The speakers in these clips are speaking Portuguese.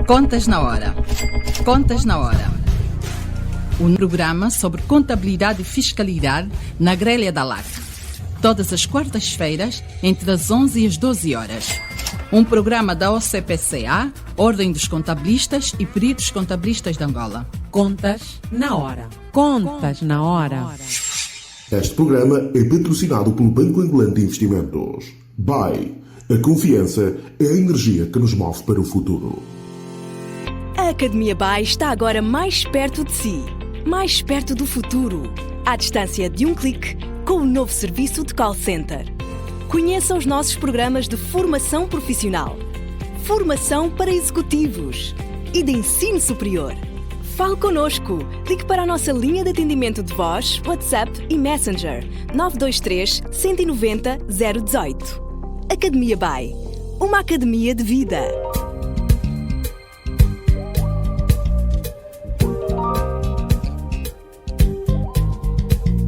Contas na Hora. Contas na Hora. Um programa sobre contabilidade e fiscalidade na grelha da LAC. Todas as quartas-feiras, entre as 11 e as 12 horas. Um programa da OCPCA, Ordem dos Contabilistas e Peritos Contabilistas de Angola. Contas na Hora. Contas na Hora. Este programa é patrocinado pelo Banco Angolano de Investimentos. BAE. A confiança é a energia que nos move para o futuro. A Academia BAE está agora mais perto de si, mais perto do futuro, à distância de um clique, com o novo serviço de call center. Conheça os nossos programas de formação profissional, formação para executivos e de ensino superior. Fale connosco. Ligue para a nossa linha de atendimento de voz, WhatsApp e Messenger 923 190 018. Academia BAE, uma academia de vida.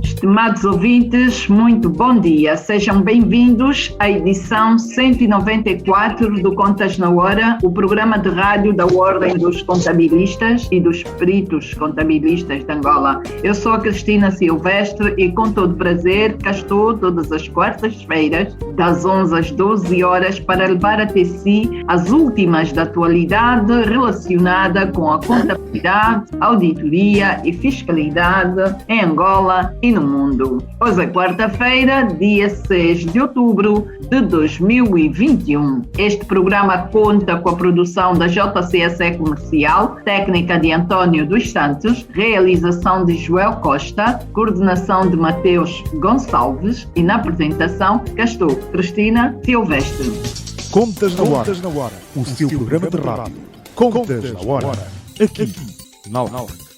Estimados ouvintes, muito bom dia. Sejam bem-vindos à edição 194 do Contas na Hora, o programa de rádio da Ordem dos Contabilistas e dos Peritos Contabilistas de Angola. Eu sou a Cristina Silvestre e com todo prazer cá estou todas as quartas-feiras, das 11 às 12 horas, para levar até si as últimas da atualidade relacionada com a contabilidade, auditoria e fiscalidade em Angola e no mundo. Hoje é quarta-feira, dia 6 de outubro de 2021. Este programa conta com a produção da JCSE Comercial, técnica de António dos Santos, realização de Joel Costa, coordenação de Mateus Gonçalves e na apresentação cá estou, Cristina Silvestre. Contas na Hora, o seu programa de rádio. Contas na Hora, aqui na LAC.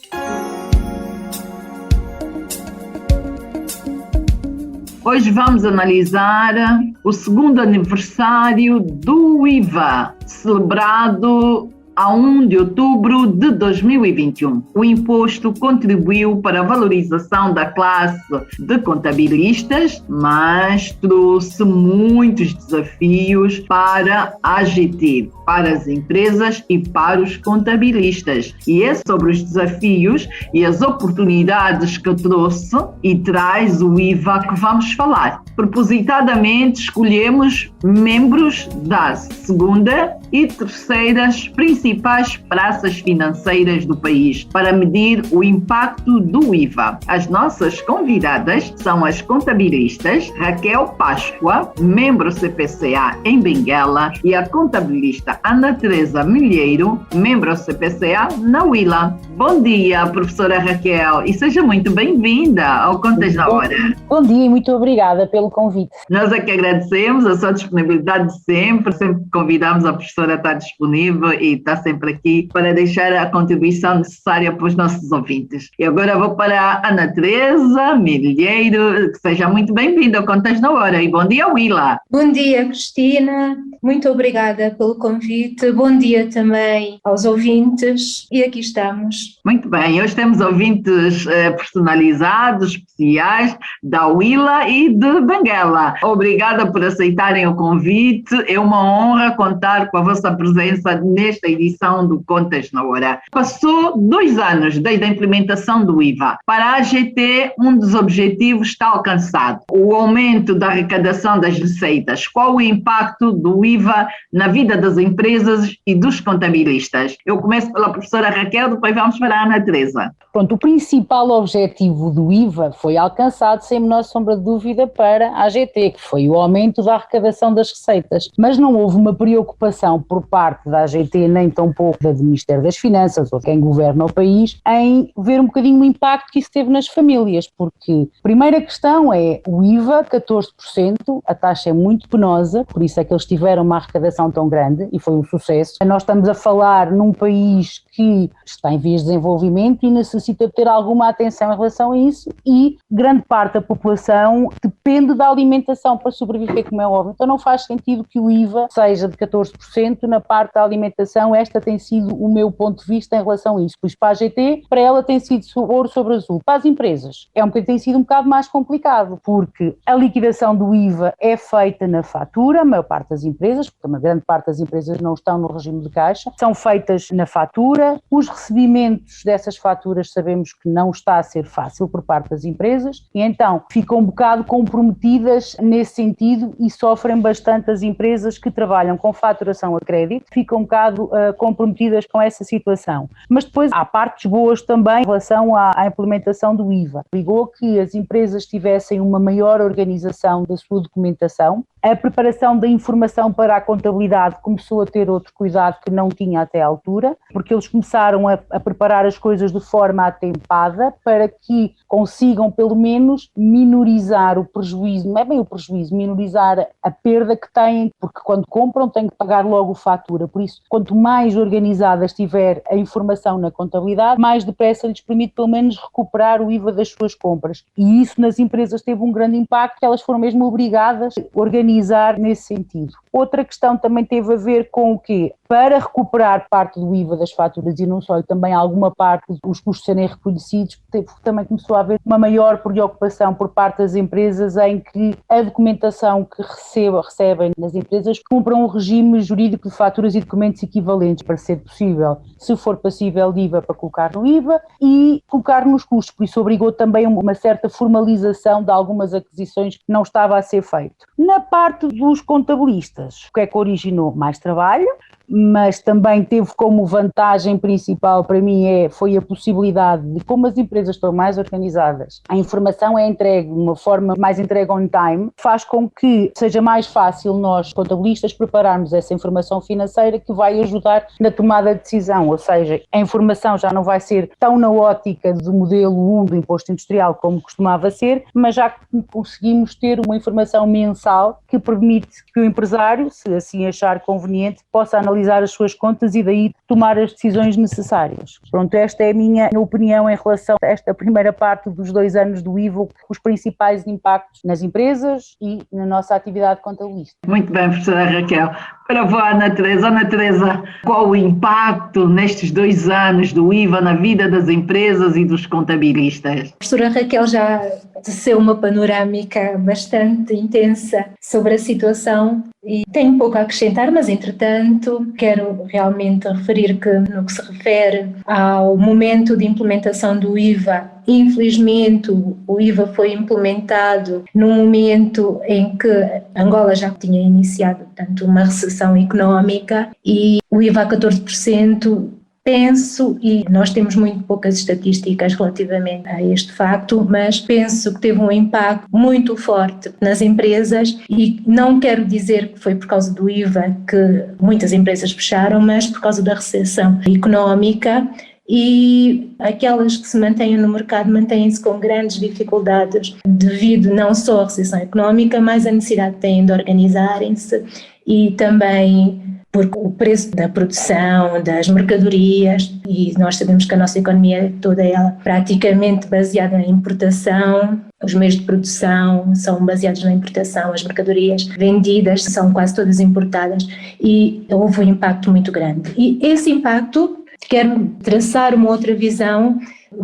Hoje vamos analisar o segundo aniversário do IVA, celebrado a 1 de outubro de 2021. O imposto contribuiu para a valorização da classe de contabilistas, mas trouxe muitos desafios para a AGT, para as empresas e para os contabilistas. E é sobre os desafios e as oportunidades que trouxe e traz o IVA que vamos falar. Propositadamente escolhemos membros das segunda e terceiras principais praças financeiras do país para medir o impacto do IVA. As nossas convidadas são as contabilistas Raquel Páscoa, membro CPCA em Benguela, e a contabilista Ana Teresa Milheiro, membro CPCA na Huila. Bom dia, professora Raquel, e seja muito bem-vinda ao Contas na Hora. Bom dia e muito obrigada pelo convite. Nós é que agradecemos a sua disponibilidade de sempre que convidamos a professora a estar disponível e está sempre aqui para deixar a contribuição necessária para os nossos ouvintes. E agora vou para a Ana Teresa Milheiro, que seja muito bem-vinda ao Contas na Hora e bom dia, Huila. Bom dia, Cristina, muito obrigada pelo convite, bom dia também aos ouvintes e aqui estamos. Muito bem, hoje temos ouvintes personalizados, especiais, da Huila e de Benguela. Obrigada por aceitarem o convite, é uma honra contar com a vossa presença nesta edição do Contas na Hora. Passou 2 anos desde a implementação do IVA. Para a AGT, um dos objetivos está alcançado, o aumento da arrecadação das receitas. Qual o impacto do IVA na vida das empresas e dos contabilistas? Eu começo pela professora Raquel, depois vamos para a Ana Teresa. Pronto, o principal objetivo do IVA foi alcançado, sem a menor sombra de dúvida, para a AGT, que foi o aumento da arrecadação das receitas. Mas não houve uma preocupação por parte da AGT, nem tampouco do Ministério das Finanças, ou quem governa o país, em ver um bocadinho o impacto que isso teve nas famílias, porque a primeira questão é o IVA, 14%, a taxa é muito penosa, por isso é que eles tiveram uma arrecadação tão grande e foi um sucesso. Nós estamos a falar num país que está em vias desenvolvimento e necessita ter alguma atenção em relação a isso, e grande parte da população depende da alimentação para sobreviver, como é óbvio. Então não faz sentido que o IVA seja de 14% na parte da alimentação. Esta tem sido o meu ponto de vista em relação a isso. Pois para a AGT, para ela tem sido ouro sobre azul. Para as empresas, tem sido um bocado mais complicado, porque a liquidação do IVA é feita na fatura, a maior parte das empresas, porque uma grande parte das empresas não estão no regime de caixa, são feitas na fatura. Os recebimentos dessas faturas sabemos que não está a ser fácil por parte das empresas, e então ficam um bocado comprometidas nesse sentido, e sofrem bastante as empresas que trabalham com faturação a crédito, ficam um bocado comprometidas com essa situação. Mas depois há partes boas também em relação à implementação do IVA. Ligou que as empresas tivessem uma maior organização da sua documentação, a preparação da informação para a contabilidade começou a ter outro cuidado que não tinha até à altura, porque eles começaram a preparar as coisas de forma atempada para que consigam pelo menos minorizar o prejuízo, não é bem o prejuízo, minorizar a perda que têm, porque quando compram têm que pagar logo fatura. Por isso, quanto mais organizada estiver a informação na contabilidade, mais depressa lhes permite pelo menos recuperar o IVA das suas compras. E isso nas empresas teve um grande impacto, que elas foram mesmo obrigadas a organizar nesse sentido. Outra questão também teve a ver com o quê? Para recuperar parte do IVA das faturas, e não só, e também alguma parte dos custos serem reconhecidos, também começou a haver uma maior preocupação por parte das empresas em que a documentação que recebem nas empresas cumpram um regime jurídico de faturas e documentos equivalentes, para ser possível, se for passível de IVA, para colocar no IVA e colocar nos custos. Por isso obrigou também uma certa formalização de algumas aquisições que não estava a ser feito. Na parte dos contabilistas, o que é que originou? Mais trabalho, mas também teve como vantagem principal para mim foi a possibilidade de, como as empresas estão mais organizadas, a informação é entregue de uma forma mais entregue on time, faz com que seja mais fácil nós, contabilistas, prepararmos essa informação financeira que vai ajudar na tomada de decisão, ou seja, a informação já não vai ser tão na ótica do modelo 1 do imposto industrial como costumava ser, mas já conseguimos ter uma informação mensal que permite que o empresário, se assim achar conveniente, possa analisar as suas contas e daí tomar as decisões necessárias. Pronto, esta é a minha opinião em relação a esta primeira parte dos 2 anos do IVA, os principais impactos nas empresas e na nossa atividade contabilista. Muito bem, professora Raquel. Para a Ana Teresa. Ana Teresa, qual o impacto nestes 2 anos do IVA na vida das empresas e dos contabilistas? A professora Raquel já teceu uma panorâmica bastante intensa sobre a situação e tenho pouco a acrescentar, mas entretanto quero realmente referir que no que se refere ao momento de implementação do IVA, infelizmente o IVA foi implementado num momento em que Angola já tinha iniciado, portanto, uma recessão económica e o IVA a 14%, penso, e nós temos muito poucas estatísticas relativamente a este facto, mas penso que teve um impacto muito forte nas empresas e não quero dizer que foi por causa do IVA que muitas empresas fecharam, mas por causa da recessão económica. E aquelas que se mantêm no mercado mantêm-se com grandes dificuldades devido não só à recessão económica, mas à necessidade que têm de organizarem-se e também porque o preço da produção, das mercadorias, e nós sabemos que a nossa economia é toda ela praticamente baseada na importação, os meios de produção são baseados na importação, as mercadorias vendidas são quase todas importadas e houve um impacto muito grande. E esse impacto, quero traçar uma outra visão,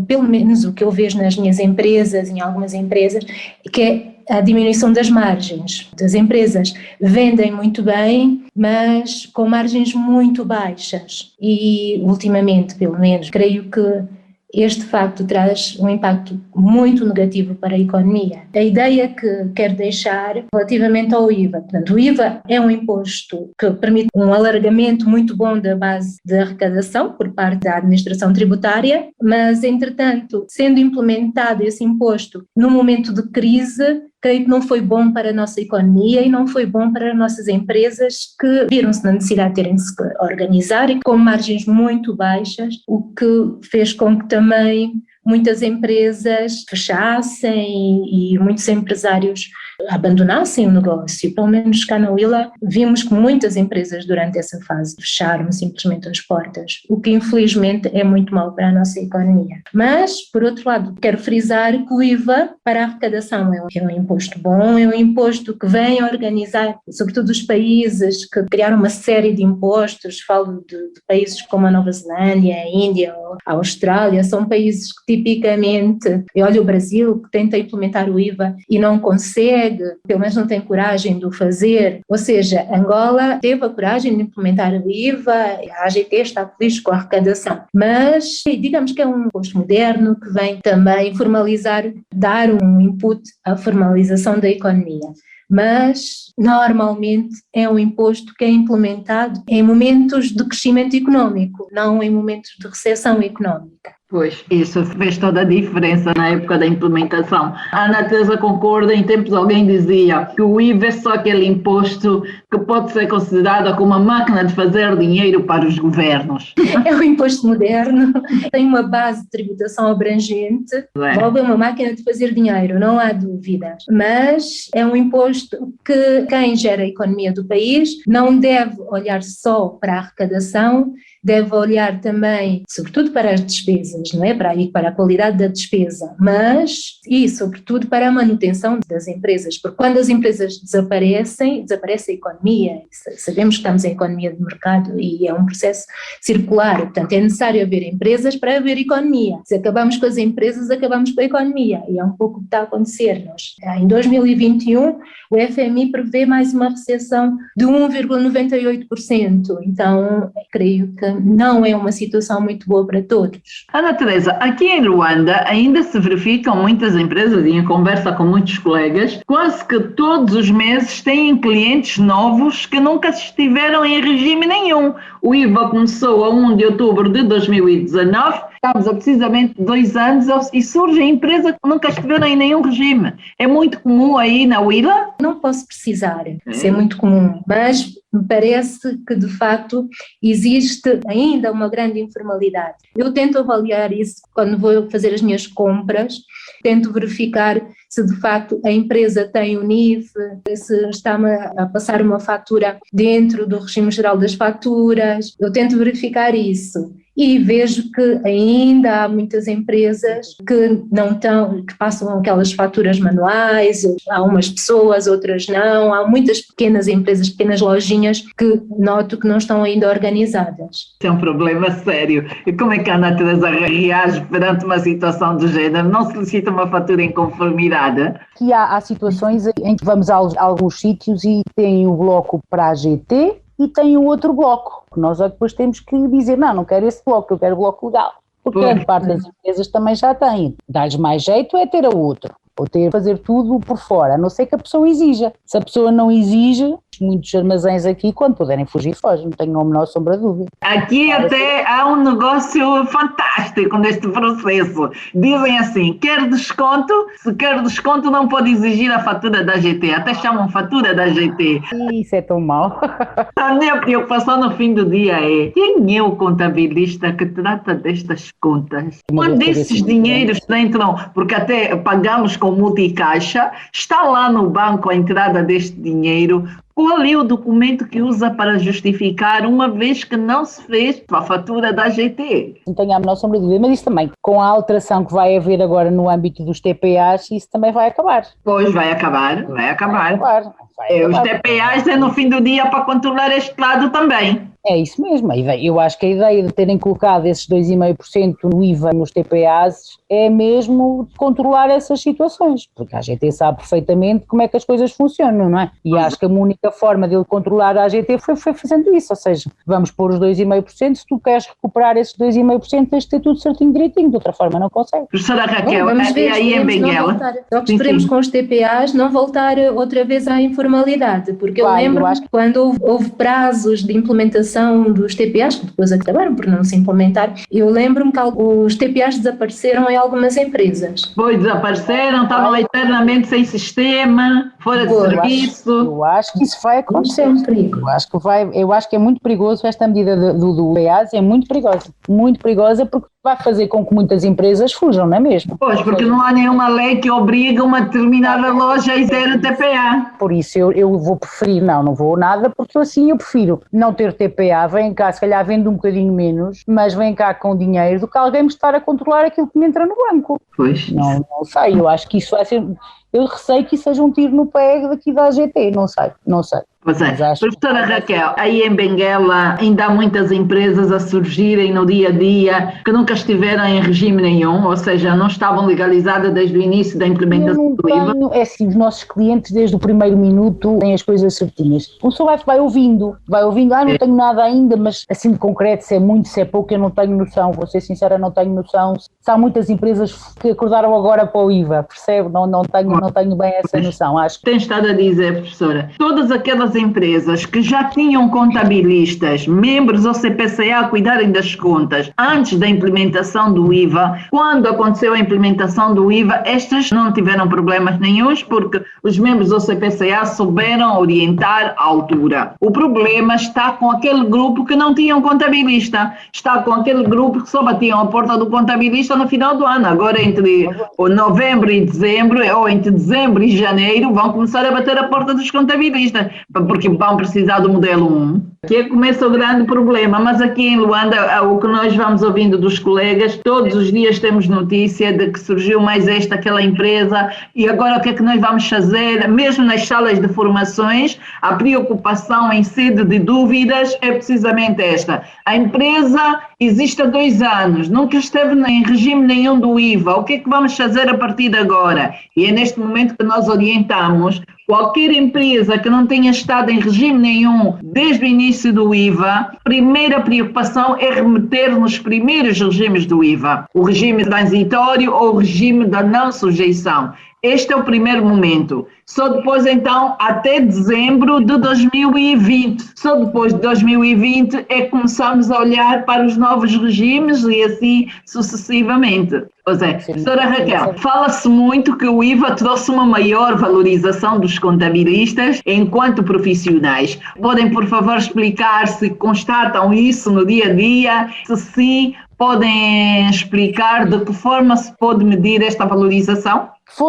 pelo menos o que eu vejo nas minhas empresas, em algumas empresas, que é a diminuição das margens. As empresas vendem muito bem, mas com margens muito baixas e ultimamente, pelo menos, creio que este facto traz um impacto muito negativo para a economia. A ideia que quero deixar relativamente ao IVA, portanto, o IVA é um imposto que permite um alargamento muito bom da base de arrecadação por parte da administração tributária, mas, entretanto, sendo implementado esse imposto num momento de crise, creio que não foi bom para a nossa economia e não foi bom para as nossas empresas que viram-se na necessidade de terem de se organizar e com margens muito baixas, o que fez com que também muitas empresas fechassem e muitos empresários abandonassem o negócio. Pelo menos cá na Willa vimos que muitas empresas durante essa fase fecharam simplesmente as portas, o que infelizmente é muito mau para a nossa economia. Mas, por outro lado, quero frisar que o IVA para a arrecadação é um imposto bom, é um imposto que vem organizar, sobretudo os países que criaram uma série de impostos, falo de países como a Nova Zelândia, a Índia, a Austrália, são países que tipicamente, olha o Brasil, que tenta implementar o IVA e não consegue, pelo menos não tem coragem de o fazer, ou seja, Angola teve a coragem de implementar o IVA, a AGT está feliz com a arrecadação, mas digamos que é um imposto moderno que vem também formalizar, dar um input à formalização da economia. Mas, normalmente, é um imposto que é implementado em momentos de crescimento económico, não em momentos de recessão económica. Pois, isso fez toda a diferença na época da implementação. A Ana Teresa concorda, em tempos alguém dizia que o IVA é só aquele imposto que pode ser considerado como uma máquina de fazer dinheiro para os governos. É um imposto moderno, tem uma base de tributação abrangente, logo é uma máquina de fazer dinheiro, não há dúvidas. Mas é um imposto que quem gera a economia do país não deve olhar só para a arrecadação, deve olhar também, sobretudo para as despesas, não é? Para a qualidade da despesa, mas, e sobretudo para a manutenção das empresas, porque quando as empresas desaparecem, desaparece a economia. Sabemos que estamos em economia de mercado e é um processo circular, portanto é necessário haver empresas para haver economia. Se acabamos com as empresas, acabamos com a economia, e é um pouco o que está a acontecer. Em 2021, o FMI prevê mais uma recessão de 1,98%, então creio que não é uma situação muito boa para todos. Ana Teresa, aqui em Ruanda ainda se verificam muitas empresas, e em conversa com muitos colegas, quase que todos os meses têm clientes novos que nunca estiveram em regime nenhum. O IVA começou a 1 de outubro de 2019, estamos há precisamente 2 anos e surgem empresas que nunca estiveram em nenhum regime. É muito comum aí na Willa? Não posso precisar, isso é muito comum, mas me parece que de facto existe ainda uma grande informalidade. Eu tento avaliar isso quando vou fazer as minhas compras, tento verificar se de facto a empresa tem o NIF, se está-me a passar uma fatura dentro do regime geral das faturas, eu tento verificar isso. E vejo que ainda há muitas empresas que não estão, que passam aquelas faturas manuais, há umas pessoas, outras não, há muitas pequenas empresas, pequenas lojinhas que noto que não estão ainda organizadas. É um problema sério. E como é que a Ana Teresa reage perante uma situação do género? Não solicita uma fatura em conformidade? Que há situações em que vamos a alguns sítios e tem o bloco para a GT e tem o outro bloco. Nós depois temos que dizer, não quero esse bloco, eu quero o bloco legal. Porque grande parte das empresas também já tem. Dá-lhes mais jeito é ter a outro, ou fazer tudo por fora, a não ser que a pessoa exija. Se a pessoa não exige, muitos armazéns aqui, quando puderem fugir, fogem, não tenho a menor sombra de dúvida. Aqui até há um negócio fantástico neste processo. Dizem assim, quer desconto? Se quer desconto não pode exigir a fatura da GT, até chamam fatura da GT. Isso é tão mau. A minha preocupação no fim do dia é, quem é o contabilista que trata destas contas? Quando esses dinheiros entram, porque até pagamos com multicaixa, está lá no banco a entrada deste dinheiro, qual é o documento que usa para justificar, uma vez que não se fez a fatura da GT? Não tenho a menor sombra de dúvida, mas isso também, com a alteração que vai haver agora no âmbito dos TPAs, isso também vai acabar. Pois, vai acabar. Os TPAs é no fim do dia para controlar este lado também. É isso mesmo, eu acho que a ideia de terem colocado esses 2,5% no IVA nos TPAs é mesmo controlar essas situações, porque a AGT sabe perfeitamente como é que as coisas funcionam, não é? E acho que a única forma dele controlar a AGT foi fazendo isso, ou seja, vamos pôr os 2,5%, se tu queres recuperar esses 2,5% tens de ter tudo certinho direitinho, de outra forma não consegue. Professora Raquel, aí em Benguela. Só que esperemos com os TPAs não voltar outra vez à informalidade, porque claro, eu lembro que quando houve prazos de implementação dos TPAs, que depois acabaram por não se implementar, eu lembro-me que os TPAs desapareceram em algumas empresas. Pois, desapareceram, estavam eternamente sem sistema, fora de serviço. Eu acho que isso vai acontecer. Isso é um perigo. Eu acho que é muito perigoso esta medida do PAs, é muito perigosa, porque vai fazer com que muitas empresas fujam, não é mesmo? Pois, porque não há nenhuma lei que obriga uma determinada loja a ter TPA. Por isso eu vou preferir, não vou nada, porque eu prefiro não ter TPA, vem cá, se calhar vendo um bocadinho menos, mas vem cá com dinheiro do que alguém me estar a controlar aquilo que me entra no banco. Pois. Não sei, eu acho que isso vai ser, eu receio que isso seja um tiro no pé daqui da AGT, não sei. Pois é. Professora Raquel, aí em Benguela ainda há muitas empresas a surgirem no dia a dia que nunca estiveram em regime nenhum, ou seja, não estavam legalizadas desde o início da implementação do IVA? É assim, os nossos clientes desde o primeiro minuto têm as coisas certinhas. O senhor vai ouvindo, não tenho nada ainda, mas assim de concreto, se é muito, se é pouco, eu não tenho noção, vou ser sincera, não tenho noção. Se há muitas empresas que acordaram agora para o IVA, percebe? Não tenho bem essa noção, acho. Tem estado a dizer, professora, todas aquelas empresas que já tinham contabilistas, membros ou CPCA a cuidarem das contas antes da implementação do IVA, quando aconteceu a implementação do IVA, estas não tiveram problemas nenhuns porque os membros do CPCA souberam orientar à altura. O problema está com aquele grupo que não tinham contabilista, está com aquele grupo que só batiam a porta do contabilista no final do ano. Agora entre novembro e dezembro, ou entre dezembro e janeiro, vão começar a bater a porta dos contabilistas, porque vão precisar do modelo 1, que começa o grande problema. Mas aqui em Luanda, o que nós vamos ouvindo dos colegas, todos os dias temos notícia de que surgiu mais aquela empresa, e agora o que é que nós vamos fazer? Mesmo nas salas de formações, a preocupação em sede de dúvidas é precisamente esta. A empresa existe há 2 anos, nunca esteve em regime nenhum do IVA, o que é que vamos fazer a partir de agora? E é neste momento que nós orientamos qualquer empresa que não tenha estado em regime nenhum desde o início do IVA, a primeira preocupação é remeter nos primeiros regimes do IVA, o regime transitório ou o regime da não sujeição. Este é o primeiro momento. Só depois, então, até dezembro de 2020. Só depois de 2020 é que começamos a olhar para os novos regimes e assim sucessivamente. Pois é, professora Raquel, fala-se muito que o IVA trouxe uma maior valorização dos contabilistas enquanto profissionais. Podem, por favor, explicar se constatam isso no dia a dia? Se sim, podem explicar de que forma se pode medir esta valorização?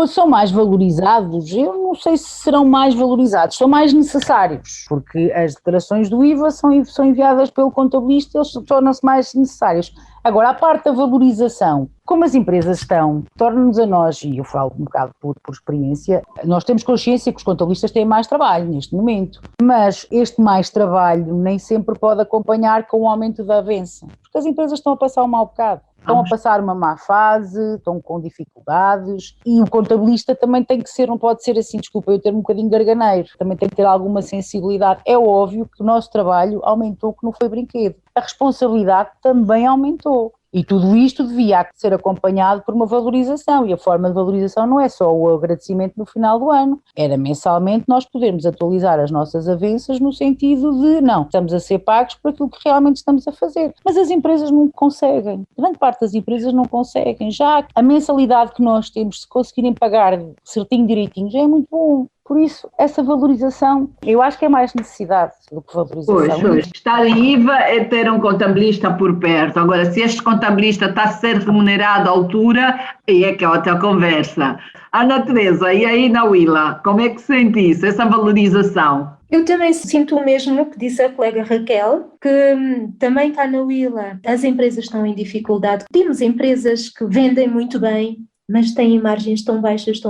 São mais valorizados, eu não sei se serão mais valorizados, são mais necessários, porque as declarações do IVA são enviadas pelo contabilista, eles tornam-se mais necessários. Agora, a parte da valorização, como as empresas estão, torna-nos a nós, e eu falo um bocado por experiência, nós temos consciência que os contabilistas têm mais trabalho neste momento, mas este mais trabalho nem sempre pode acompanhar com o aumento da avença, porque as empresas estão a passar um mau bocado. Estão a passar uma má fase, estão com dificuldades, e o contabilista também tem que ser, não pode ser assim, desculpa eu ter um bocadinho garganeiro, também tem que ter alguma sensibilidade. É óbvio que o nosso trabalho aumentou, que não foi brinquedo. A responsabilidade também aumentou. E tudo isto devia ser acompanhado por uma valorização, e a forma de valorização não é só o agradecimento no final do ano, era mensalmente nós podermos atualizar as nossas avanças no sentido de, não, estamos a ser pagos por aquilo que realmente estamos a fazer. Mas as empresas não conseguem, grande parte das empresas não conseguem, já a mensalidade que nós temos, se conseguirem pagar certinho, direitinho, já é muito bom. Por isso, essa valorização, eu acho que é mais necessidade do que valorização. Pois. Estar em IVA é ter um contabilista por perto. Agora, se este contabilista está a ser remunerado à altura, aí é que é outra conversa. Ana Teresa, e aí na Willa, como é que sente isso, essa valorização? Eu também sinto o mesmo que disse a colega Raquel, que também cá na Willa as empresas estão em dificuldade. Temos empresas que vendem muito bem, mas têm margens tão baixas,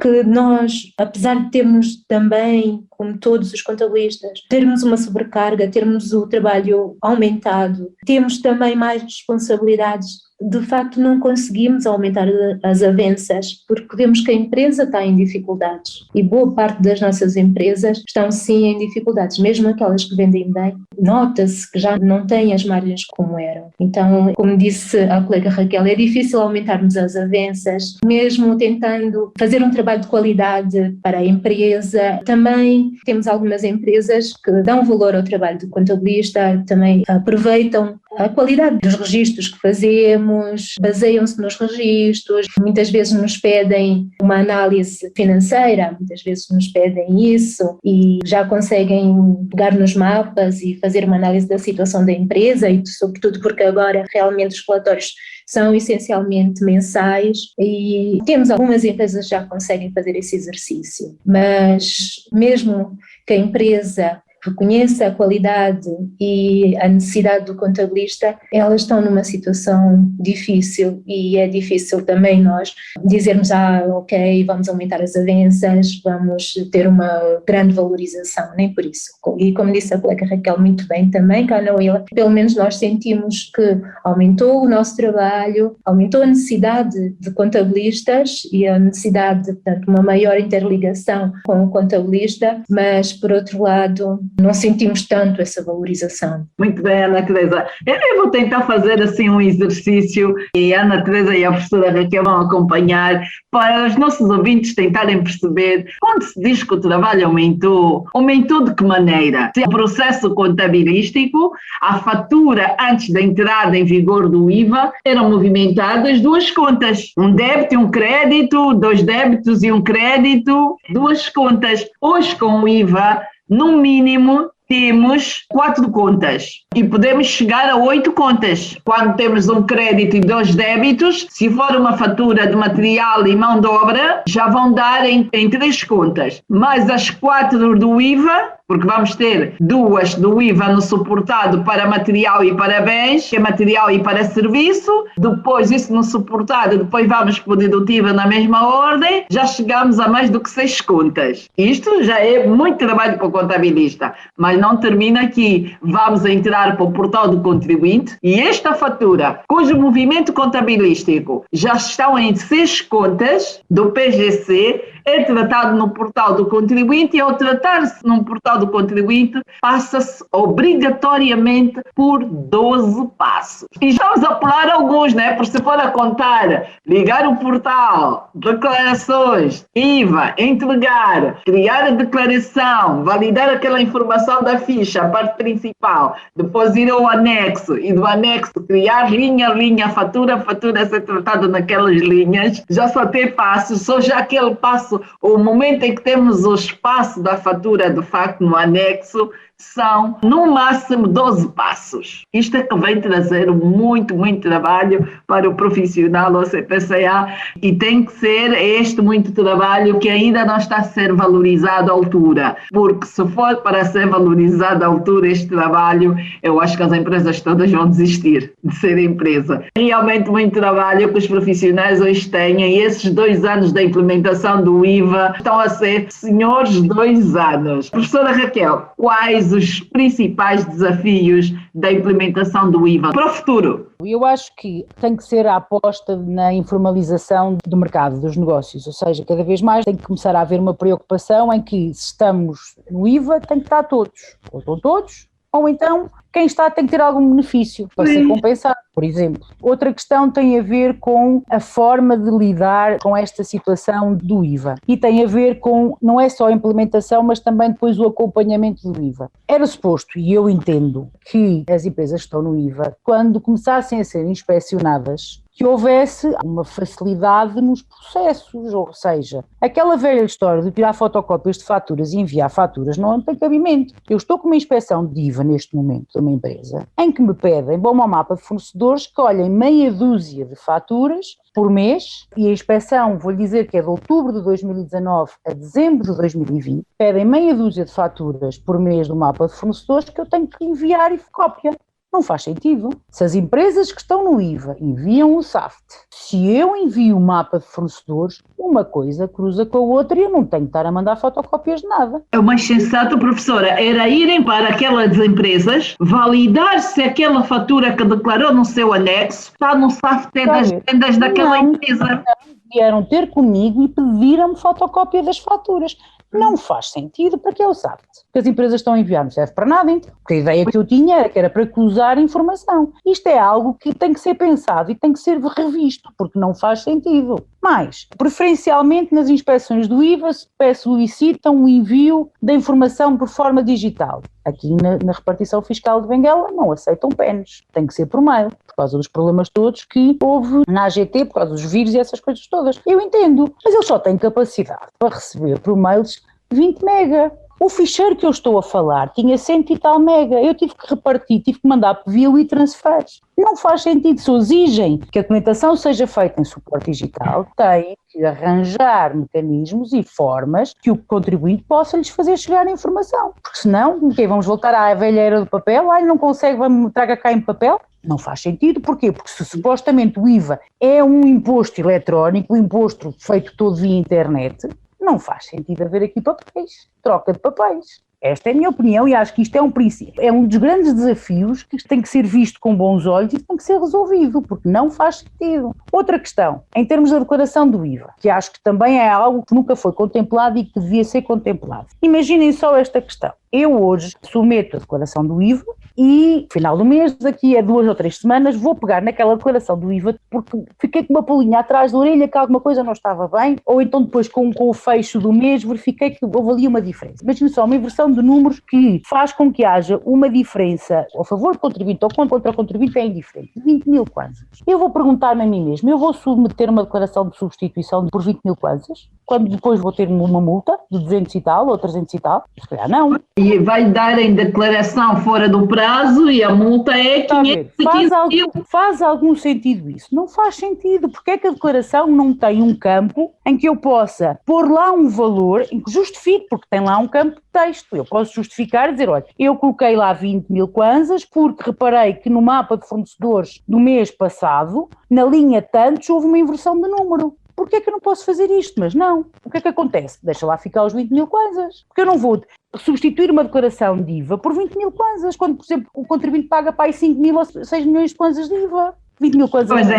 que nós, apesar de termos também, como todos os contabilistas, termos uma sobrecarga, termos o trabalho aumentado, temos também mais responsabilidades, de facto não conseguimos aumentar as avanças, porque vemos que a empresa está em dificuldades, e boa parte das nossas empresas estão sim em dificuldades, mesmo aquelas que vendem bem, nota-se que já não têm as margens como eram. Então, como disse a colega Raquel, é difícil aumentarmos as avanças, mesmo tentando fazer um trabalho de qualidade para a empresa. Também temos algumas empresas que dão valor ao trabalho do contabilista, também aproveitam a qualidade dos registros que fazemos, baseiam-se nos registros, muitas vezes nos pedem uma análise financeira, muitas vezes nos pedem isso e já conseguem pegar nos mapas e fazer uma análise da situação da empresa e sobretudo porque agora realmente os relatórios são essencialmente mensais e temos algumas empresas que já conseguem fazer esse exercício, mas mesmo que a empresa reconheça a qualidade e a necessidade do contabilista, elas estão numa situação difícil e é difícil também nós dizermos, ok, vamos aumentar as avanças, vamos ter uma grande valorização, nem por isso. E como disse a colega Raquel muito bem também, cá na Willa, pelo menos nós sentimos que aumentou o nosso trabalho, aumentou a necessidade de contabilistas e a necessidade de, portanto, uma maior interligação com o contabilista, mas por outro lado não sentimos tanto essa valorização. Muito bem, Ana Teresa. Eu vou tentar fazer assim um exercício e a Ana Teresa e a professora Raquel vão acompanhar para os nossos ouvintes tentarem perceber quando se diz que o trabalho aumentou de que maneira? Se é o processo contabilístico, a fatura antes da entrada em vigor do IVA eram movimentadas duas contas, um débito e um crédito, 2 débitos e um crédito, 2 contas. Hoje com o IVA, no mínimo, temos 4 contas e podemos chegar a 8 contas. Quando temos um crédito e 2 débitos, se for uma fatura de material e mão de obra, já vão dar em 3 contas. Mais as 4 do IVA, porque vamos ter 2 do IVA no suportado para material e para bens, que é material e para serviço, depois isso no suportado, depois vamos para o dedutivo na mesma ordem, já chegamos a mais do que 6 contas. Isto já é muito trabalho para o contabilista, mas não termina aqui. Vamos entrar para o portal do contribuinte e esta fatura, cujo movimento contabilístico já estão em 6 contas do PGC, é tratado no portal do contribuinte e ao tratar-se num portal do contribuinte passa-se obrigatoriamente por 12 passos. E estamos a pular alguns, né? Porque se for a contar, ligar o portal, declarações, IVA, entregar, criar a declaração, validar aquela informação da ficha, a parte principal, depois ir ao anexo e do anexo criar linha, a fatura ser tratada naquelas linhas, já só tem passos, só já aquele passo, o momento em que temos o espaço da fatura de facto no anexo, são no máximo 12 passos. Isto é que vem trazer muito trabalho para o profissional ou CPCA e tem que ser este muito trabalho que ainda não está a ser valorizado à altura, porque se for para ser valorizado à altura este trabalho, eu acho que as empresas todas vão desistir de ser empresa. Realmente muito trabalho que os profissionais hoje têm e esses 2 anos da implementação do IVA estão a ser senhores 2 anos. Professora Raquel, quais os principais desafios da implementação do IVA para o futuro? Eu acho que tem que ser a aposta na informalização do mercado, dos negócios, ou seja, cada vez mais tem que começar a haver uma preocupação em que se estamos no IVA tem que estar todos, ou estão todos, ou então quem está tem que ter algum benefício para ser compensado, por exemplo. Outra questão tem a ver com a forma de lidar com esta situação do IVA e tem a ver com, não é só a implementação, mas também depois o acompanhamento do IVA. Era suposto, e eu entendo, que as empresas que estão no IVA, quando começassem a ser inspecionadas, que houvesse uma facilidade nos processos, ou seja, aquela velha história de tirar fotocópias de faturas e enviar faturas não tem cabimento. Eu estou com uma inspeção de IVA neste momento de uma empresa, em que me pedem, vão ao mapa de fornecedores, que olhem meia dúzia de faturas por mês, e a inspeção, vou-lhe dizer que é de outubro de 2019 a dezembro de 2020, pedem meia dúzia de faturas por mês do mapa de fornecedores que eu tenho que enviar e cópia. Não faz sentido. Se as empresas que estão no IVA enviam o SAFT, se eu envio o mapa de fornecedores, uma coisa cruza com a outra e eu não tenho que estar a mandar fotocópias de nada. O mais sensato, professora, era irem para aquelas empresas, validar se aquela fatura que declarou no seu anexo está no SAFT das vendas daquela empresa. Vieram ter comigo e pediram-me fotocópia das faturas. Não faz sentido, para que é o SAFT? Porque as empresas estão a enviar, não serve para nada, então. Porque a ideia que eu tinha era que era para cruzar informação. Isto é algo que tem que ser pensado e tem que ser revisto, porque não faz sentido. Mais, preferencialmente nas inspeções do IVA, solicitam o envio da informação por forma digital. Aqui na repartição fiscal de Benguela não aceitam PENs, tem que ser por mail, por causa dos problemas todos que houve na AGT, por causa dos vírus e essas coisas todas. Eu entendo, mas eu só tenho capacidade para receber por mails 20 mega. O ficheiro que eu estou a falar tinha 100 e tal mega, eu tive que repartir, tive que mandar via WeTransfers. Não faz sentido, se exigem que a documentação seja feita em suporte digital, têm que arranjar mecanismos e formas que o contribuinte possa lhes fazer chegar a informação, porque senão, vamos voltar à velha era do papel, ele não consegue, traga cá em papel. Não faz sentido, porquê? Porque se supostamente o IVA é um imposto eletrónico, um imposto feito todo via internet, não faz sentido haver aqui papéis, troca de papéis. Esta é a minha opinião e acho que isto é um princípio, é um dos grandes desafios que tem que ser visto com bons olhos e tem que ser resolvido, porque não faz sentido. Outra questão, em termos da declaração do IVA, que acho que também é algo que nunca foi contemplado e que devia ser contemplado. Imaginem só esta questão. Eu hoje submeto a declaração do IVA e, final do mês, daqui a 2 ou 3 semanas, vou pegar naquela declaração do IVA porque fiquei com uma pulguinha atrás da orelha que alguma coisa não estava bem, ou então depois com o fecho do mês verifiquei que houve ali uma diferença. Imagina só, uma inversão de números que faz com que haja uma diferença a favor do contribuinte ou contra o contribuinte é indiferente. 20 mil kwanzas. Eu vou perguntar-me a mim mesmo, eu vou submeter uma declaração de substituição por 20 mil kwanzas, quando depois vou ter uma multa de 200 e tal ou 300 e tal? Se calhar não. E vai dar em declaração fora do prazo e a multa é 515 mil. Faz algum sentido isso? Não faz sentido. Porque é que a declaração não tem um campo em que eu possa pôr lá um valor, em que justifique, porque tem lá um campo de texto. Eu posso justificar e dizer, olha, eu coloquei lá 20 mil kwanzas porque reparei que no mapa de fornecedores do mês passado, na linha tantos, houve uma inversão de número. Porquê é que eu não posso fazer isto? Mas não. O que é que acontece? Deixa lá ficar os 20 mil kwanzas. Porque eu não vou substituir uma declaração de IVA por 20 mil kwanzas, quando, por exemplo, o contribuinte paga para aí 5 mil ou 6 milhões de kwanzas de IVA. 20 mil kwanzas. Pois é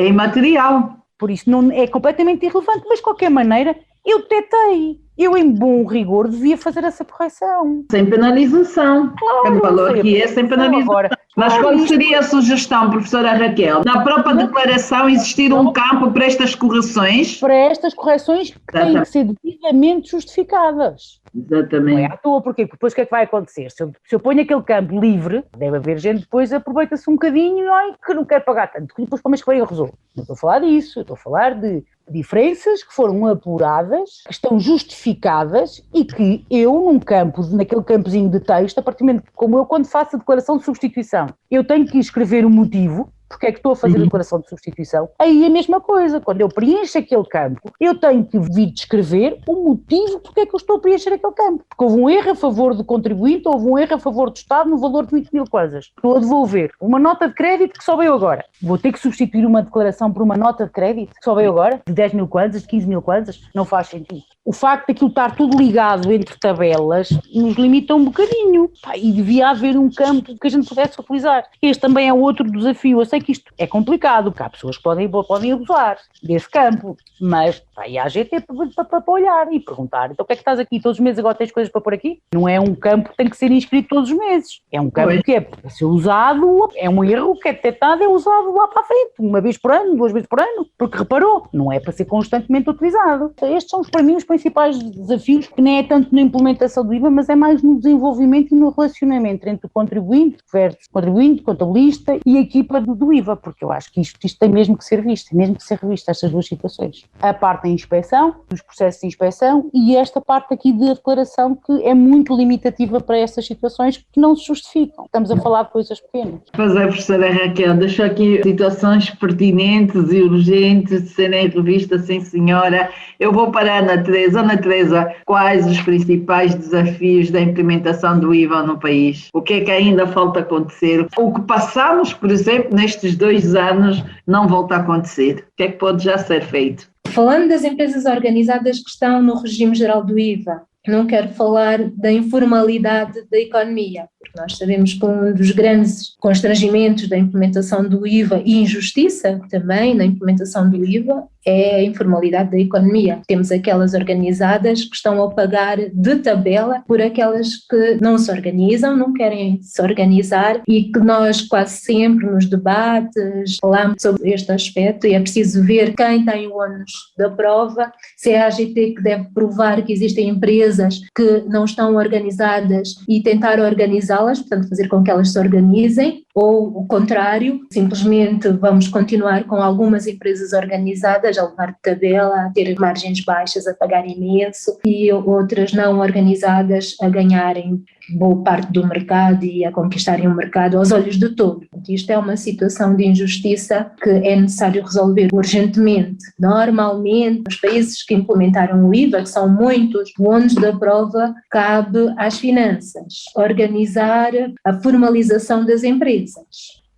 imaterial. Por isso não, é completamente irrelevante, mas de qualquer maneira eu detectei. Eu, em bom rigor, devia fazer essa correção. Sem penalização. Claro, o valor que é sem penalização. Agora, mas qual seria a sugestão, professora Raquel? Na própria declaração existir um campo para estas correções? Para estas correções que têm que ser devidamente justificadas. Exatamente. Não é à toa, porque depois o que é que vai acontecer? Se eu ponho aquele campo livre, deve haver gente depois aproveita-se um bocadinho, que não quer pagar tanto, que depois como é que vai resolver? Não estou a falar disso, eu estou a falar de diferenças que foram apuradas, que estão justificadas e que eu num campo, naquele campozinho de texto, a partir do momento como eu quando faço a declaração de substituição, eu tenho que escrever o motivo, porque é que estou a fazer a declaração de substituição, aí é a mesma coisa, quando eu preencho aquele campo, eu tenho que vir descrever o motivo porque é que eu estou a preencher aquele campo, porque houve um erro a favor do contribuinte, houve um erro a favor do Estado no valor de 20 mil kwanzas. Estou a devolver uma nota de crédito que só veio agora. Vou ter que substituir uma declaração por uma nota de crédito que só veio agora, de 10 mil kwanzas, de 15 mil kwanzas, não faz sentido. O facto de aquilo estar tudo ligado entre tabelas nos limita um bocadinho. E devia haver um campo que a gente pudesse utilizar. Este também é outro desafio. Eu sei que isto é complicado, porque há pessoas que podem abusar desse campo, mas vai à AGT para olhar e perguntar, então o que é que estás aqui todos os meses, agora tens coisas para pôr aqui? Não é um campo que tem que ser inscrito todos os meses. É um campo que é para ser usado, é um erro que é detectado, é usado lá para a frente, uma vez por ano, 2 vezes por ano, porque reparou, não é para ser constantemente utilizado. Estes são para mim os principais desafios, que nem é tanto na implementação do IVA, mas é mais no desenvolvimento e no relacionamento entre o contribuinte, versus contribuinte, contabilista e a equipa do IVA, porque eu acho que isto tem mesmo que ser visto, tem mesmo que ser revisto estas duas situações. A parte da inspeção, dos processos de inspeção e esta parte aqui de declaração que é muito limitativa para estas situações que não se justificam. Estamos a falar de coisas pequenas. Pois é, professora Raquel, deixou aqui situações pertinentes e urgentes de serem revistas, sim senhora. Eu vou parar na Teresa. Ana Teresa, quais os principais desafios da implementação do IVA no país? O que é que ainda falta acontecer? O que passamos, por exemplo, nestes 2 anos não volta a acontecer. O que é que pode já ser feito? Falando das empresas organizadas que estão no regime geral do IVA, não quero falar da informalidade da economia, porque nós sabemos que um dos grandes constrangimentos da implementação do IVA e injustiça também na implementação do IVA é a informalidade da economia. Temos aquelas organizadas que estão a pagar de tabela por aquelas que não se organizam, não querem se organizar, e que nós quase sempre nos debates falamos sobre este aspecto, e é preciso ver quem tem o ônus da prova, se é a AGT que deve provar que existem empresas que não estão organizadas e tentar organizá-las, portanto fazer com que elas se organizem, ou o contrário, simplesmente vamos continuar com algumas empresas organizadas a levar de tabela, a ter margens baixas, a pagar imenso, e outras não organizadas a ganharem boa parte do mercado e a conquistarem o mercado aos olhos de todos. Isto é uma situação de injustiça que é necessário resolver urgentemente. Normalmente, os países que implementaram o IVA, que são muitos, o ônus da prova cabe às finanças, organizar a formalização das empresas.